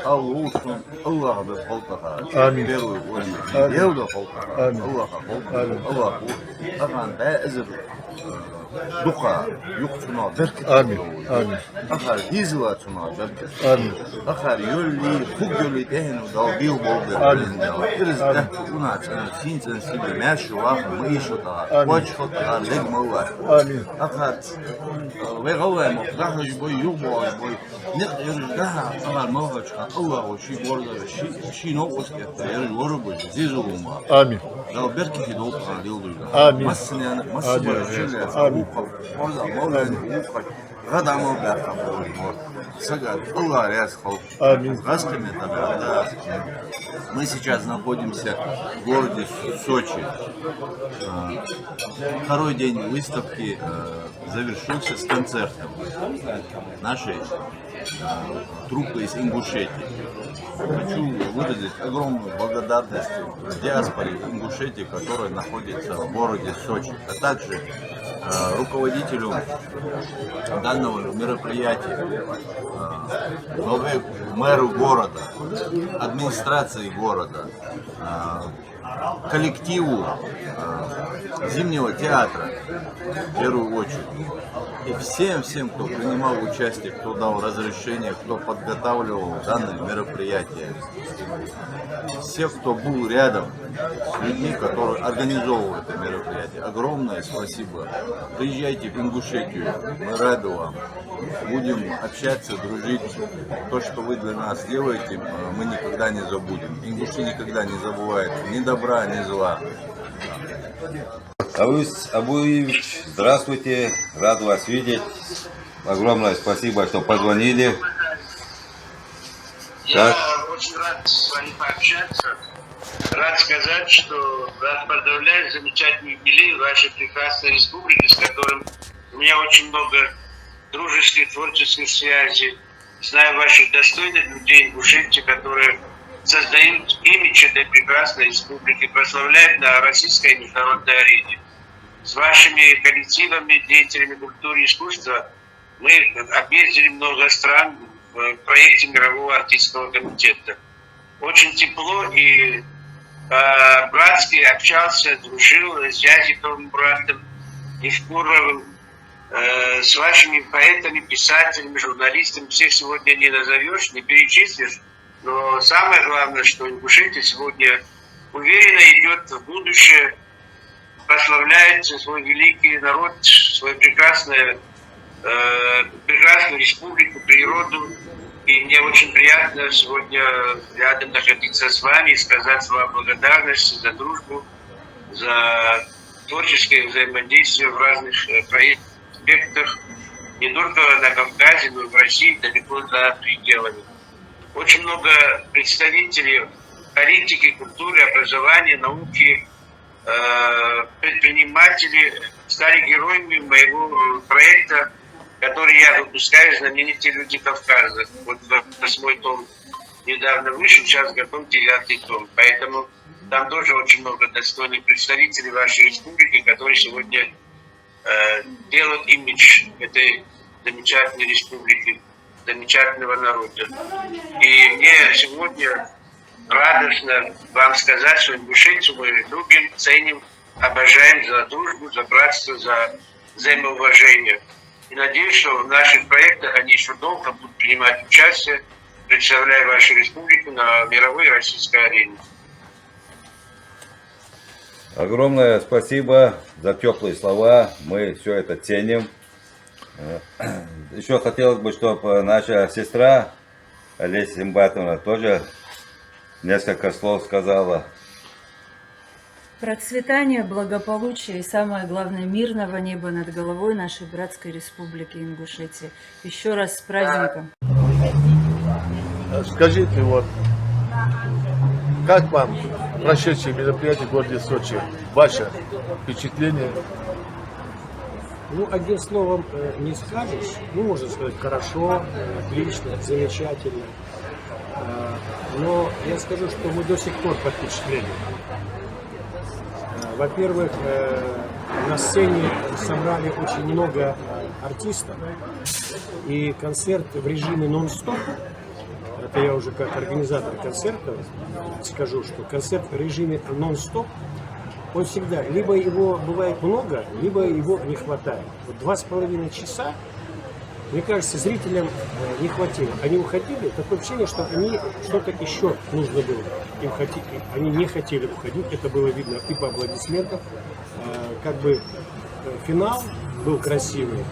الله الله بخلقها آمين يهود خلقها الله خلقها الله أخان بأزر دقة يقتنا بركة آمين آمين أخار ديزلا تنا بركة آمين أخار يولي فوق يولي تهن وداو بيو بوغ آمين إرز ده كنا سين سنسيب ماشي واحد ميشو ده واش خطها لج مواه آمين أخار وغوى مقدح جبوي يوبو جبوي نقدر ده أخار مواه شخص الله وشي برضه شي نوقس كتير الورب جزيزو ما آمين لو بركة دوب قليل آمين مسني أنا مسني شيء والله مولانا غدا ما بيعرف سجل الله يسخر آمين غسقنا тогда мы сейчас находимся в городе Сочи. Второй день выставки завершился с концертом нашей труппы из Ингушетии. Хочу выразить огромную благодарность диаспоре Ингушетии, которая находится в городе Сочи, а также руководителю данного мероприятия, мэру города, администрации города, коллективу Зимнего театра, в первую очередь. И всем, кто принимал участие, кто дал разрешение, кто подготавливал данное мероприятие. Всех, кто был рядом с людьми, которые организовывали это мероприятие. Огромное спасибо. Приезжайте в Ингушетию, мы рады вам. Будем общаться, дружить. То, что вы для нас делаете, мы никогда не забудем. Ингуши никогда не забывают ни добра, ни зла. Авуис Абуевич, здравствуйте, рад вас видеть. Огромное спасибо, что позвонили. Я очень рад с вами пообщаться. Рад сказать, что вас поздравляю с замечательным юбилеем вашей прекрасной республики, с которым у меня очень много дружеских, творческих связей. Знаю ваших достойных людей Ингушетии, которые создают имидж этой прекрасной республики, прославляют на российской и международной арене. С вашими коллективами, деятелями культуры и искусства мы объездили много стран в проекте Мирового артистского комитета. Очень тепло и братски общался, дружил с Язиковым братом, Евкуровым, с вашими поэтами, писателями, журналистами. Всех сегодня не назовешь, не перечислишь. Но самое главное, что Ингушетия сегодня уверенно идет в будущее, прославляет свой великий народ, свою прекрасную республику, природу. И мне очень приятно сегодня рядом находиться с вами и сказать вам благодарность за дружбу, за творческое взаимодействие в разных проектах, не только на Кавказе, но и в России, далеко за пределами. Очень много представителей политики, культуры, образования, науки, предприниматели стали героями моего проекта, который я выпускаю, «Знаменитые люди Кавказа». Вот 8-й том недавно вышел, сейчас готов 9-й том. Поэтому там тоже очень много достойных представителей вашей республики, которые сегодня делают имидж этой замечательной республики, замечательного народа. И мне сегодня радостно вам сказать, что Ингушетию мы любим, ценим, обожаем за дружбу, за братство, за взаимоуважение. И надеюсь, что в наших проектах они еще долго будут принимать участие, представляя вашу республику на мировой российской арене. Огромное спасибо за теплые слова, мы все это ценим. Еще хотелось бы, чтобы наша сестра Олеся Симбатовна тоже несколько слов сказала. Процветания, благополучия и, самое главное, мирного неба над головой нашей братской республики Ингушетии. Еще раз с праздником. Скажите, вот, как вам прошедшие мероприятия в городе Сочи? Ваше впечатление? Ну, одним словом не скажешь. Ну, можно сказать, хорошо, отлично, замечательно. Но я скажу, что мы до сих пор под впечатлением. Во-первых, на сцене собрали очень много артистов, и концерт в режиме нон-стоп. Это я уже как организатор концертов скажу, что концерт в режиме нон-стоп, он всегда, либо его бывает много, либо его не хватает. Вот 2,5 часа, мне кажется, зрителям не хватило. Они уходили, такое ощущение, что они что-то еще нужно было. Они не хотели уходить, это было видно и по аплодисментам. Как бы финал был красивый,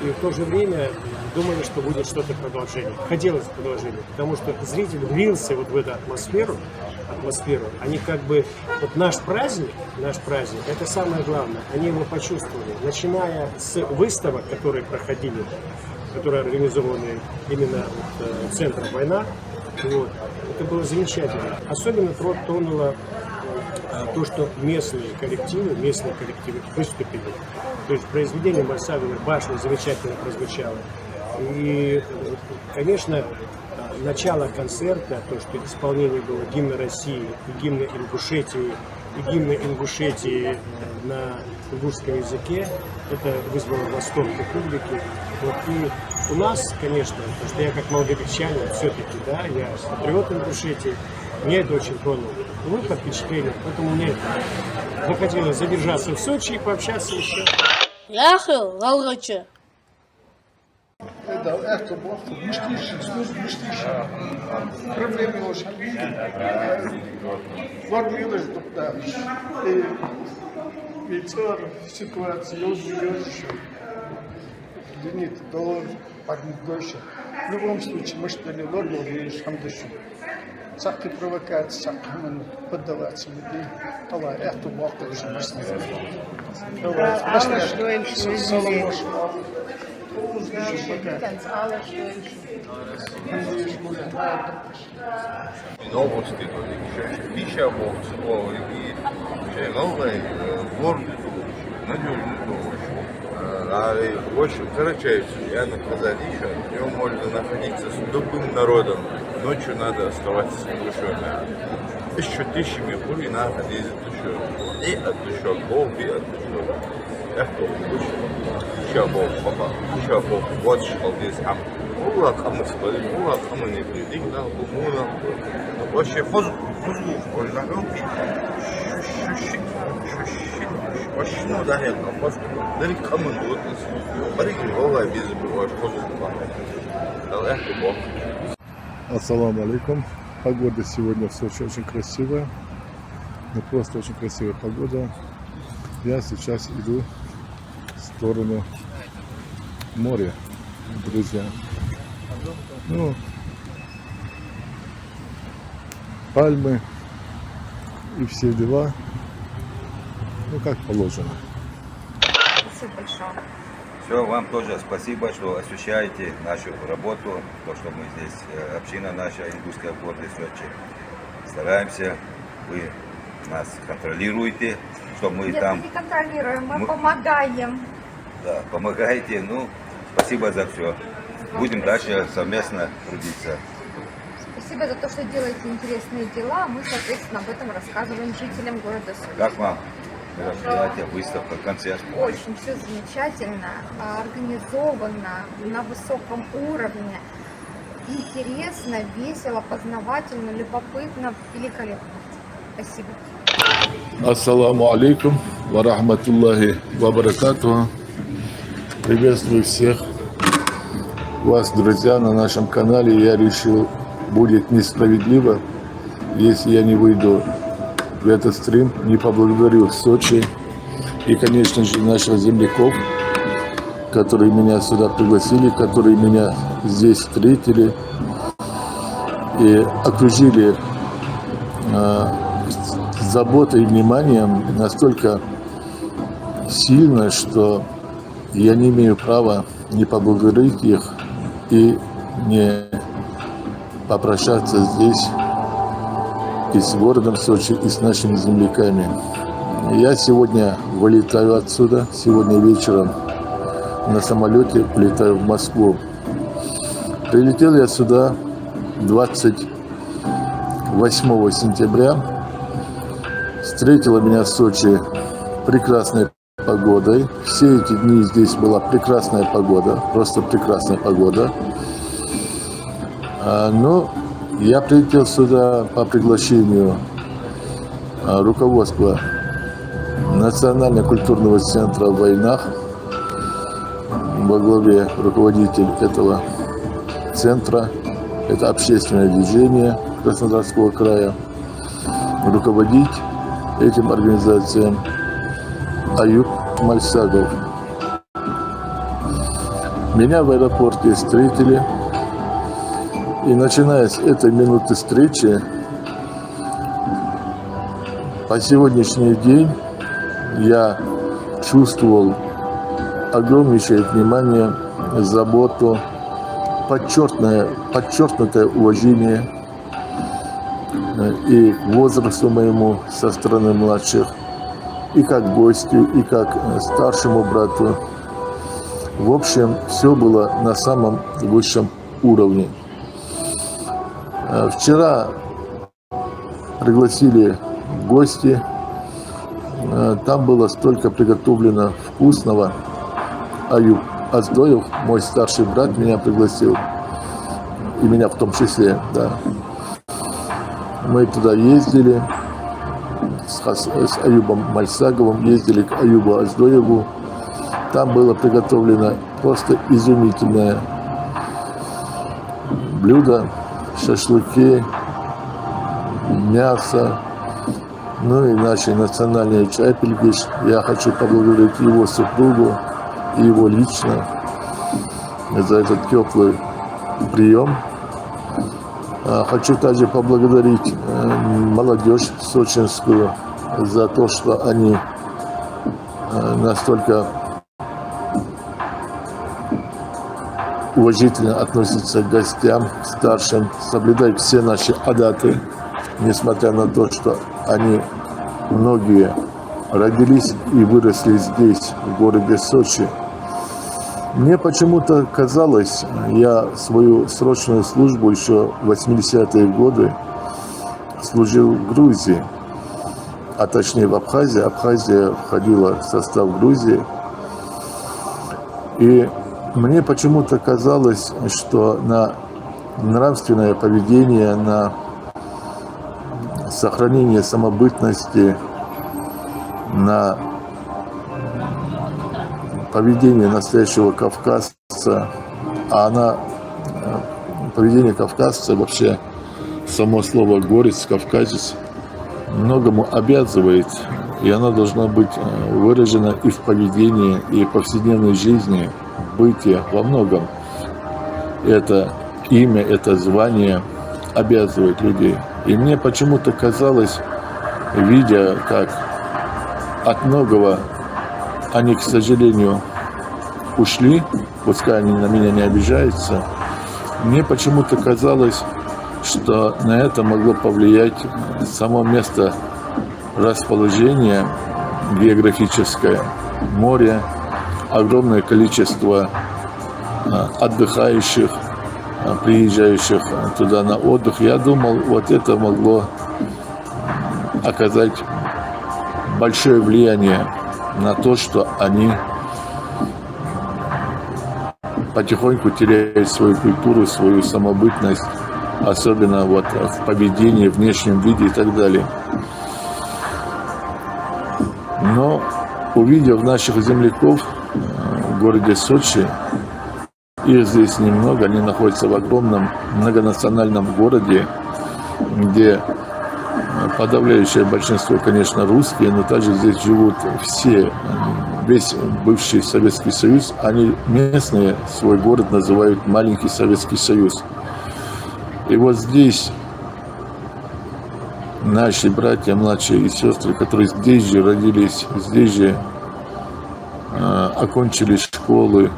и в то же время думали, что будет что-то продолжение. Хотелось продолжения, потому что зритель влился вот в эту атмосферу. Они как бы, вот наш праздник, это самое главное, они его почувствовали. Начиная с выставок, которые проходили, которые организованы именно вот, центром «Война», вот, это было замечательно. Особенно тронуло то, что местные коллективы выступили. То есть произведение Марсавиной «Башня» замечательно прозвучало. И, конечно, начало концерта, то, что исполнение было гимна России и гимна Ингушетии на ингушском языке, это вызвало восторг у публики. Вот, и у нас, конечно, потому что я как малогоречанин все-таки, да, я патриот Ингушетии, меня это очень тронуло. Вы под впечатлением, поэтому мне это захотелось задержаться в Сочи и пообщаться еще. Яхел, Галгаче. Да, это было мыштиши, проблемы очень. Формулы, да. Вечер, ситуация, я еще. Денит, доллар, подногоща. В любом случае, мы что ли лорду, видишь, там дышу. Всякие провокации, всякому поддаваться людей. Allah, это было тоже мощно. Новости, пища бокс, и новый город, надежный овощ. Очень короче, я наказал еще, в нем можно находиться с любым народом. Ночью надо оставаться с душой. Еще тысячами хули надо ездить душой. И от душой Бог, и от душой. Это очень. Чабов, папа, чабов, вот что здесь. Ула кому спали, ула кому не придик, да, бумуна. Вообще хозу, можно говорить. Вообще, ну да, я там просто, да, кому не вот, парики, ула без бывает хозу. Да, это Бог. Ассаламу алейкум. Погода сегодня в Сочи очень красивая. Ну, просто очень красивая погода. Я сейчас иду в сторону моря, друзья. Ну, пальмы и все дела. Ну, как положено. Спасибо большое. Все, вам тоже спасибо, что освещаете нашу работу, то, что мы здесь, община наша, индусская в городе Сочи. Стараемся, вы нас контролируете, что мы Нет, там... мы не контролируем, мы помогаем. Да, помогаете, ну, спасибо за все. Будем дальше совместно трудиться. Спасибо за то, что делаете интересные дела. Мы, соответственно, об этом рассказываем жителям города Сочи. Как вам мероприятие, выставка, концерт? Очень все замечательно, организовано, на высоком уровне. Интересно, весело, познавательно, любопытно, великолепно. Спасибо. Ассаламу алейкум ва рахматуллахи ва баракатуху. Приветствую всех вас, друзья, на нашем канале. Я решил, будет несправедливо, если я не выйду в этот стрим, не поблагодарю Сочи и, конечно же, наших земляков, которые меня сюда пригласили, которые меня здесь встретили и окружили заботой и вниманием настолько сильно, что я не имею права не поблагодарить их и не попрощаться здесь и с городом Сочи, и с нашими земляками. Я сегодня вылетаю отсюда, сегодня вечером на самолете полетаю в Москву. Прилетел я сюда 28 сентября. Встретила меня в Сочи прекрасной погодой. Все эти дни здесь была прекрасная погода, просто прекрасная погода. Но я прилетел сюда по приглашению руководства Национально-культурного центра в Войнах. Во главе руководитель этого центра, это общественное движение Краснодарского края. Руководить этим организациям Аюб Мальсагов. Меня в аэропорте встретили. И начиная с этой минуты встречи, по сегодняшний день я чувствовал огромнейшее внимание, заботу, подчеркнутое уважение и к возрасту моему со стороны младших, и как гостю, и как старшему брату. В общем, все было на самом высшем уровне. Вчера пригласили в гости. Там было столько приготовлено вкусного. Аюб Аздоев, мой старший брат, меня пригласил. И меня в том числе, да. Мы туда ездили, с Аюбом Мальсаговым, ездили к Аюбу Аздоеву. Там было приготовлено просто изумительное блюдо, шашлыки, мясо, ну и наши национальные чайпельгиш. Я хочу поблагодарить его супругу и его лично за этот теплый прием. Хочу также поблагодарить молодежь сочинскую за то, что они настолько уважительно относятся к гостям, к старшим, соблюдают все наши адаты, несмотря на то, что они многие родились и выросли здесь, в городе Сочи. Мне почему-то казалось, я свою срочную службу еще в 80-е годы служил в Грузии, а точнее в Абхазии. Абхазия входила в состав Грузии. И мне почему-то казалось, что на нравственное поведение, на сохранение самобытности, на поведение настоящего кавказца, поведение кавказца, вообще само слово «горец», «кавказец» многому обязывает, и оно должно быть выражено и в поведении, и в повседневной жизни, в бытии, во многом. Это имя, это звание обязывает людей. И мне почему-то казалось, видя, как от многого они, к сожалению, ушли, пускай они на меня не обижаются, мне почему-то казалось, что на это могло повлиять само место расположения географическое, море, огромное количество отдыхающих, приезжающих туда на отдых. Я думал, вот это могло оказать большое влияние на то, что они потихоньку теряют свою культуру, свою самобытность, особенно вот в поведении, внешнем виде и так далее. Но увидев наших земляков в городе Сочи, их здесь немного, они находятся в огромном многонациональном городе, где подавляющее большинство, конечно, русские, но также здесь живут все, весь бывший Советский Союз. Они местные свой город называют маленький Советский Союз. И вот здесь наши братья, младшие и сестры, которые здесь же родились, здесь же окончили школы,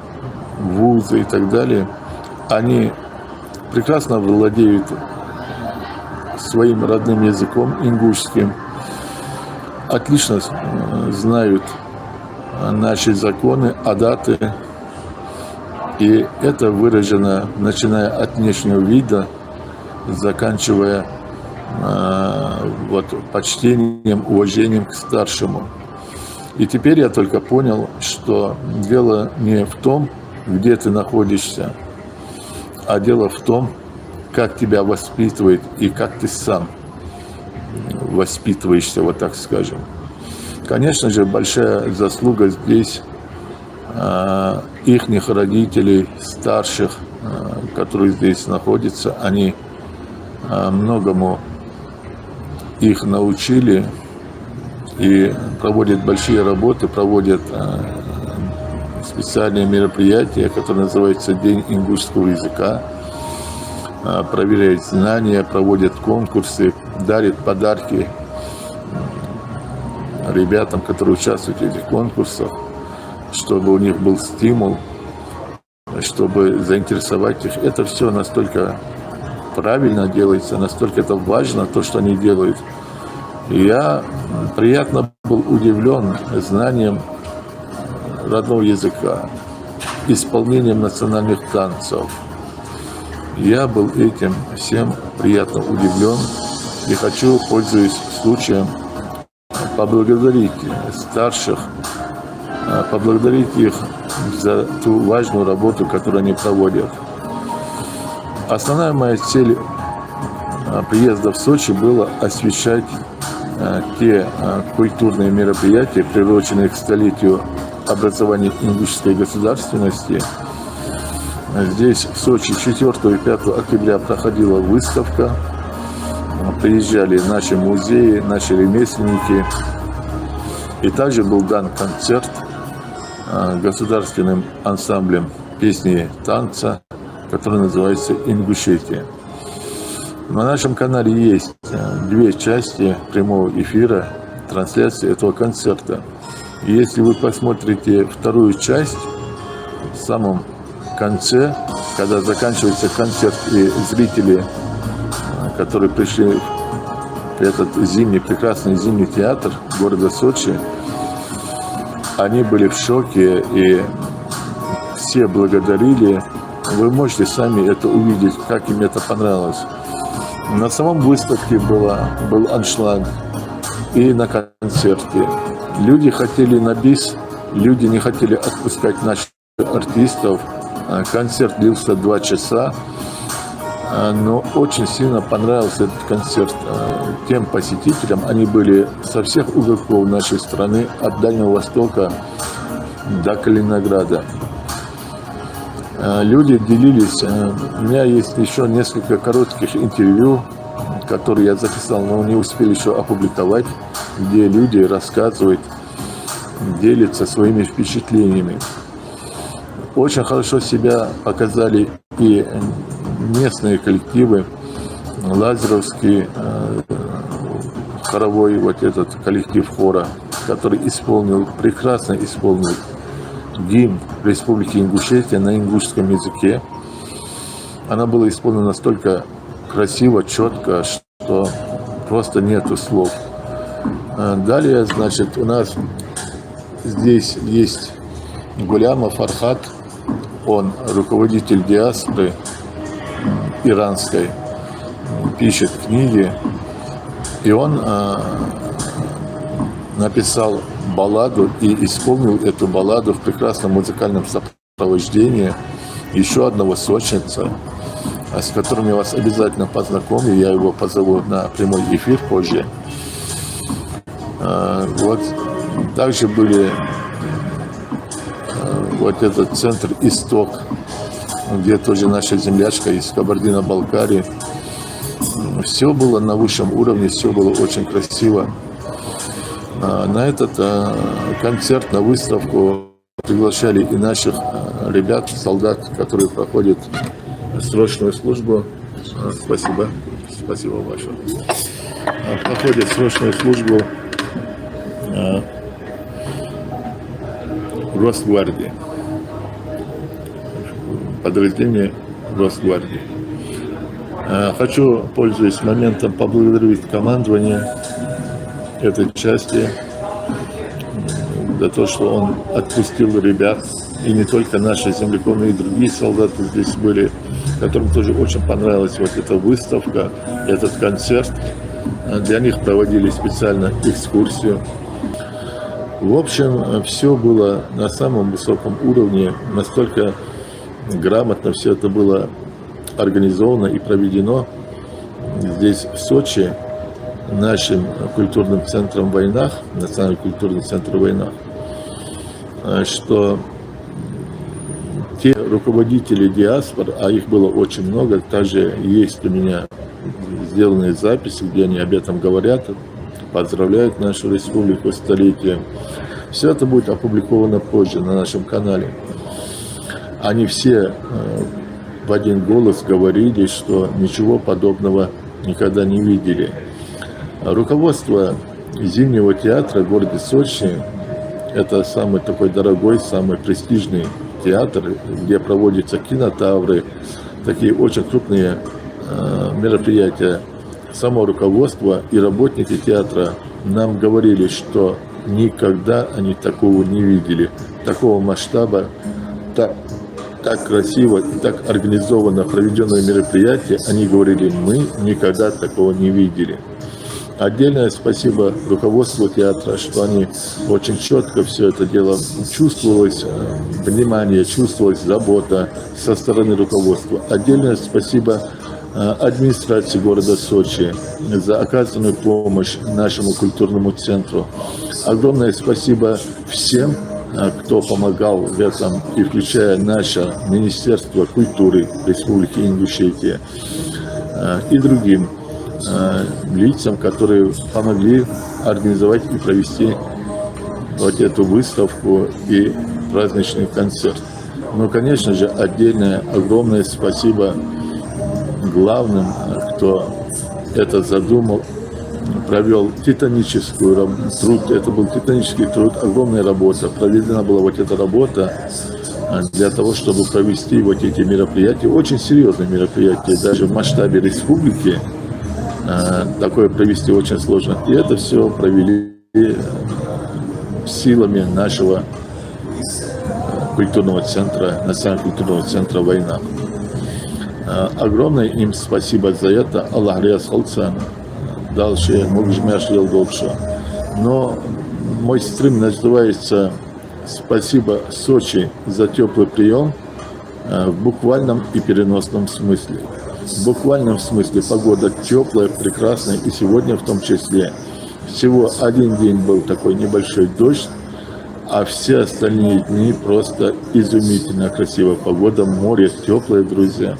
вузы и так далее, они прекрасно владеют своим родным языком, ингушским, отлично знают наши законы, адаты, и это выражено, начиная от внешнего вида, заканчивая вот почтением, уважением к старшему. И теперь я только понял, что дело не в том, где ты находишься, а дело в том, как тебя воспитывает и как ты сам воспитываешься, вот так скажем. Конечно же, большая заслуга здесь ихних родителей, старших, которые здесь находятся. Они многому их научили и проводят большие работы, проводят специальные мероприятия, которые называются День ингушского языка, проверяют знания, проводят конкурсы, дарят подарки ребятам, которые участвуют в этих конкурсах, чтобы у них был стимул, чтобы заинтересовать их. Это все настолько правильно делается, настолько это важно, то, что они делают. И я приятно был удивлен знанием родного языка, исполнением национальных танцев. Я был этим всем приятно удивлен и хочу, пользуясь случаем, поблагодарить старших, поблагодарить их за ту важную работу, которую они проводят. Основная моя цель приезда в Сочи была освещать те культурные мероприятия, приуроченные к столетию образования ингушской государственности. Здесь в Сочи 4 и 5 октября проходила выставка. Приезжали наши музеи, наши ремесленники. И также был дан концерт государственным ансамблем песни и танца, который называется «Ингушетия». На нашем канале есть 2 части прямого эфира, трансляции этого концерта. И если вы посмотрите вторую часть, в самом конце, когда заканчивается концерт, и зрители, которые пришли в этот зимний, прекрасный зимний театр города Сочи, они были в шоке, и все благодарили. Вы можете сами это увидеть, как им это понравилось. На самом выставке был аншлаг и на концерте. Люди хотели на бис, люди не хотели отпускать наших артистов. Концерт длился 2 часа, но очень сильно понравился этот концерт тем посетителям. Они были со всех уголков нашей страны, от Дальнего Востока до Калининграда. Люди делились. У меня есть еще несколько коротких интервью, которые я записал, но не успели еще опубликовать, где люди рассказывают, делятся своими впечатлениями. Очень хорошо себя показали и местные коллективы, Лазаревский хоровой, вот этот коллектив хора, который прекрасно исполнил гимн Республики Ингушетия на ингушском языке. Она была исполнена настолько красиво, четко, что просто нету слов. Далее, значит, у нас здесь есть Гуляма Фархат, он руководитель диаспоры иранской, пишет книги, и он написал балладу и исполнил эту балладу в прекрасном музыкальном сопровождении еще одного сочинца, с которым я вас обязательно познакомлю. Я его позову на прямой эфир позже. Вот также были вот этот центр «Исток», где тоже наша землячка из Кабардино-Балкарии. Все было на высшем уровне, все было очень красиво. На этот концерт, на выставку приглашали и наших ребят, солдат, которые проходят срочную службу. Спасибо. Спасибо большое. Проходят срочную службу Росгвардии. Подразделение Росгвардии. Хочу, пользуясь моментом, поблагодарить командование этой части за то, что он отпустил ребят, и не только наши земляков, но и другие солдаты здесь были, которым тоже очень понравилась вот эта выставка, этот концерт. Для них проводили специально экскурсию. В общем, все было на самом высоком уровне, настолько грамотно все это было организовано и проведено здесь, в Сочи, нашим культурным центром в Войнах, Национальный культурный центр в Войнах, что те руководители диаспор, а их было очень много, также есть у меня сделанные записи, где они об этом говорят, поздравляют нашу республику с столетием. Все это будет опубликовано позже на нашем канале. Они все в один голос говорили, что ничего подобного никогда не видели. Руководство Зимнего театра в городе Сочи – это самый такой дорогой, самый престижный театр, где проводятся кинотавры, такие очень крупные мероприятия. Само руководство и работники театра нам говорили, что никогда они такого не видели, такого масштаба, так красиво и так организованно проведенное мероприятие. Они говорили, мы никогда такого не видели. Отдельное спасибо руководству театра, что они очень четко все это дело, чувствовалось внимание, чувствовалась забота со стороны руководства. Отдельное спасибо администрации города Сочи за оказанную помощь нашему культурному центру. Огромное спасибо всем, кто помогал в этом, и включая наше Министерство культуры Республики Ингушетия и другим лицам, которые помогли организовать и провести вот эту выставку и праздничный концерт. Ну, конечно же, отдельное огромное спасибо главным, кто это задумал, провел титаническую труд. Это был титанический труд, огромная работа. Проведена была вот эта работа для того, чтобы провести вот эти мероприятия. Очень серьезные мероприятия, даже в масштабе республики такое провести очень сложно. И это все провели силами нашего культурного центра, национального культурного центра «Война». Огромное им спасибо за это. Аллах риясхалца. Дальше могжмяш ел дольше. Но мой стрим называется «Спасибо Сочи за теплый прием» в буквальном и переносном смысле. В буквальном смысле погода теплая, прекрасная, и сегодня в том числе. Всего один день был такой небольшой дождь, а все остальные дни просто изумительно красивая погода, море теплое, друзья.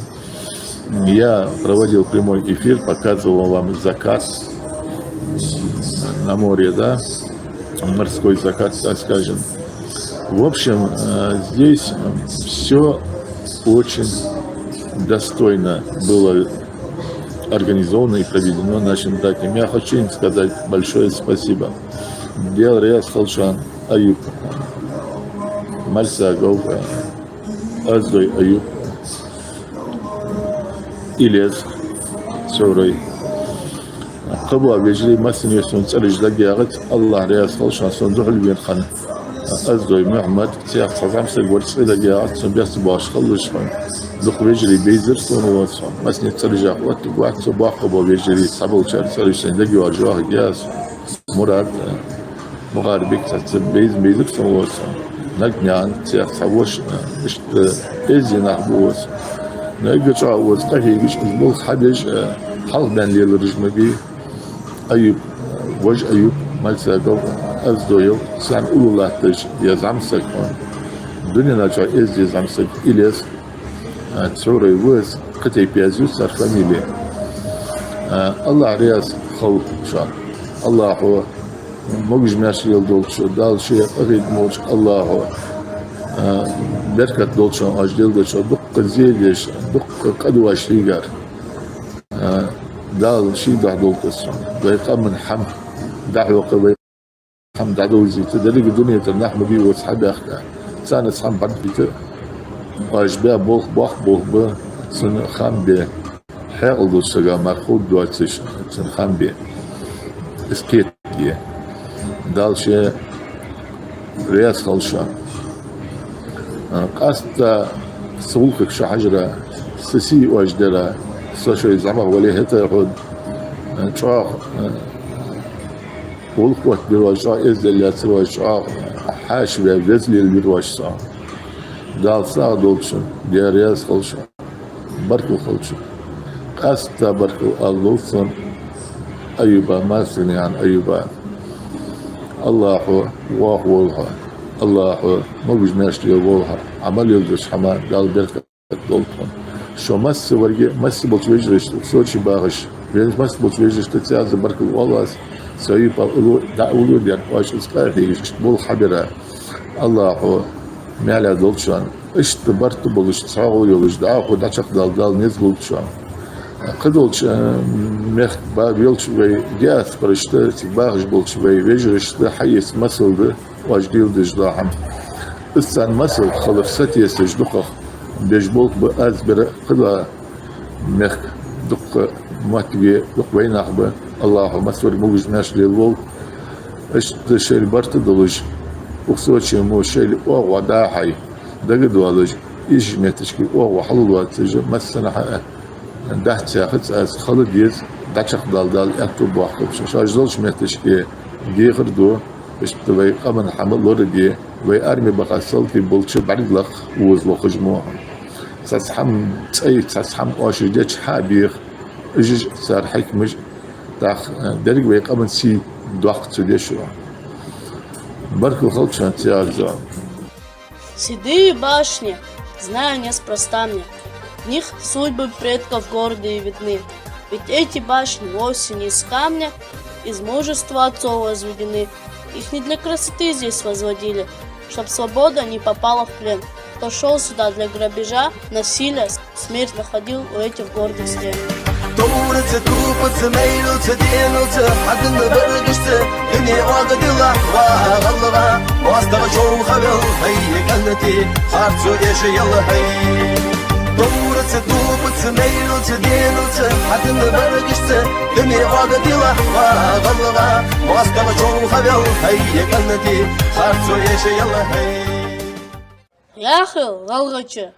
Я проводил прямой эфир, показывал вам закат на море, да, морской закат, так скажем. В общем, здесь все очень достойно было организовано и проведено нашим братьям. Я хочу им сказать большое спасибо. Дел Риас Халшан, Аюб, Мальсагов, Аздой Аюб, Илез, Сорой. Кабу Абежли, Массиньсон, Цариждагиагат, Аллах Риас Халшан, Сондухаль Бирхан, Аздой Мухаммад, Тиах Сазам Сегвар, Цариждагиагат, Сонбяс Баш Халушхан. Дух вежери бейзер сонуатсон. Масни царижах вот гуат собах кабо вежери сабул чар царишен даги аржах гяс мурад мугарбик царц бейзер сонуатсон. Нагнян цех савош ишт эзинах буос. Нагча уос кахигиш был хадиш халбан лил ржмаби Аюб вож Аюб мальсагов аздоев сан улулахтыш язамсак дуня нача эзи замсак илес Цурой выз кытай пязю сар фамилия. Аллах риас хал шан. Аллаху могжмяш ел долчу. Дальше агид молч Аллаху. Беркат долчу аждел долчу. Дукка зелеш. Дукка кадуаш лигар. Дал шида долкасу. Вайкам من حم دعوة قوي حم دعوزي تدريج الدنيا تنحم بيه وصحابي أختا. سنة صحاب بعد بيته. Ажбя Бог бы сын хамбе хелду сага мархуд 20 сын хамбе эскетие. Дальше Риас Халша. Каста сулкак шахажра сси واجدرا сошой зама вале это ход чах улкот бирважа эзделят сважа хашве везли бирважса. Дал саг долчу, диарез холчу, барку холчу. Каста барку аллусон, Аюба маслян Аюба. Аллаху вахволха, Аллаху могжмяш волха. Амал юлдуш хама дал берка долчу. Шо массы варге массы болч вежреш, Сочи багыш. Вен массы болч вежреш, тетя за барку волас. Саюба улу да улу диар ваш искафиш бол хабира. Аллаху Мяля долчан, ишт барту болуш сагу йолуш да худа чак дал нез болчан. Кыдолч мех ба белч вей гяс парышты багыш болч вей вежришты хайс масылды важдил деждахам. Иссан масыл халфсат есеждук бежболк бы азбер кыда мех дук матви дук вейнах бы Аллаху масур мужнаш лил ишт шел барту долуш وصوتي مو شيء أو داحي دقد والج إيش متشكي أو حلو واتج مثلا دحت أخذ أس خالد يز دشخ دال أكتب واحد شاجلش متشكي جيخر دو إيش تبي قمن حمل لورجي ويأرمي بقصل في بولش بعد لخ وزلو خجموه تسحم أي تسحم أشجع حبير إيش صار حكمش داخ درج ويقابل سي ضغط سديشوا بركو خلق شان تيارزا. Седые башни, знаю неспроста мне, в них судьбы предков гордые видны, ведь эти башни вовсе не из камня, из мужества отцов возведены, их не для красоты здесь возводили, чтоб свобода не попала в плен, кто шел сюда для грабежа, насилия, смерть находил у этих гордых стен. Doğrusu tuğbusu meylusu diyenusu Adını bırgıştı Dünya vaqıdıla Vağalığa Muastağı çoğu havel Hayye ganneti Harçu yaşayalı hay Doğrusu tuğbusu meylusu diyenusu Adını bırgıştı Dünya vaqıdıla Vağalığa Muastağı çoğu havel Hayye ganneti Harçu yaşayalı hay Яхыл, Галгачы,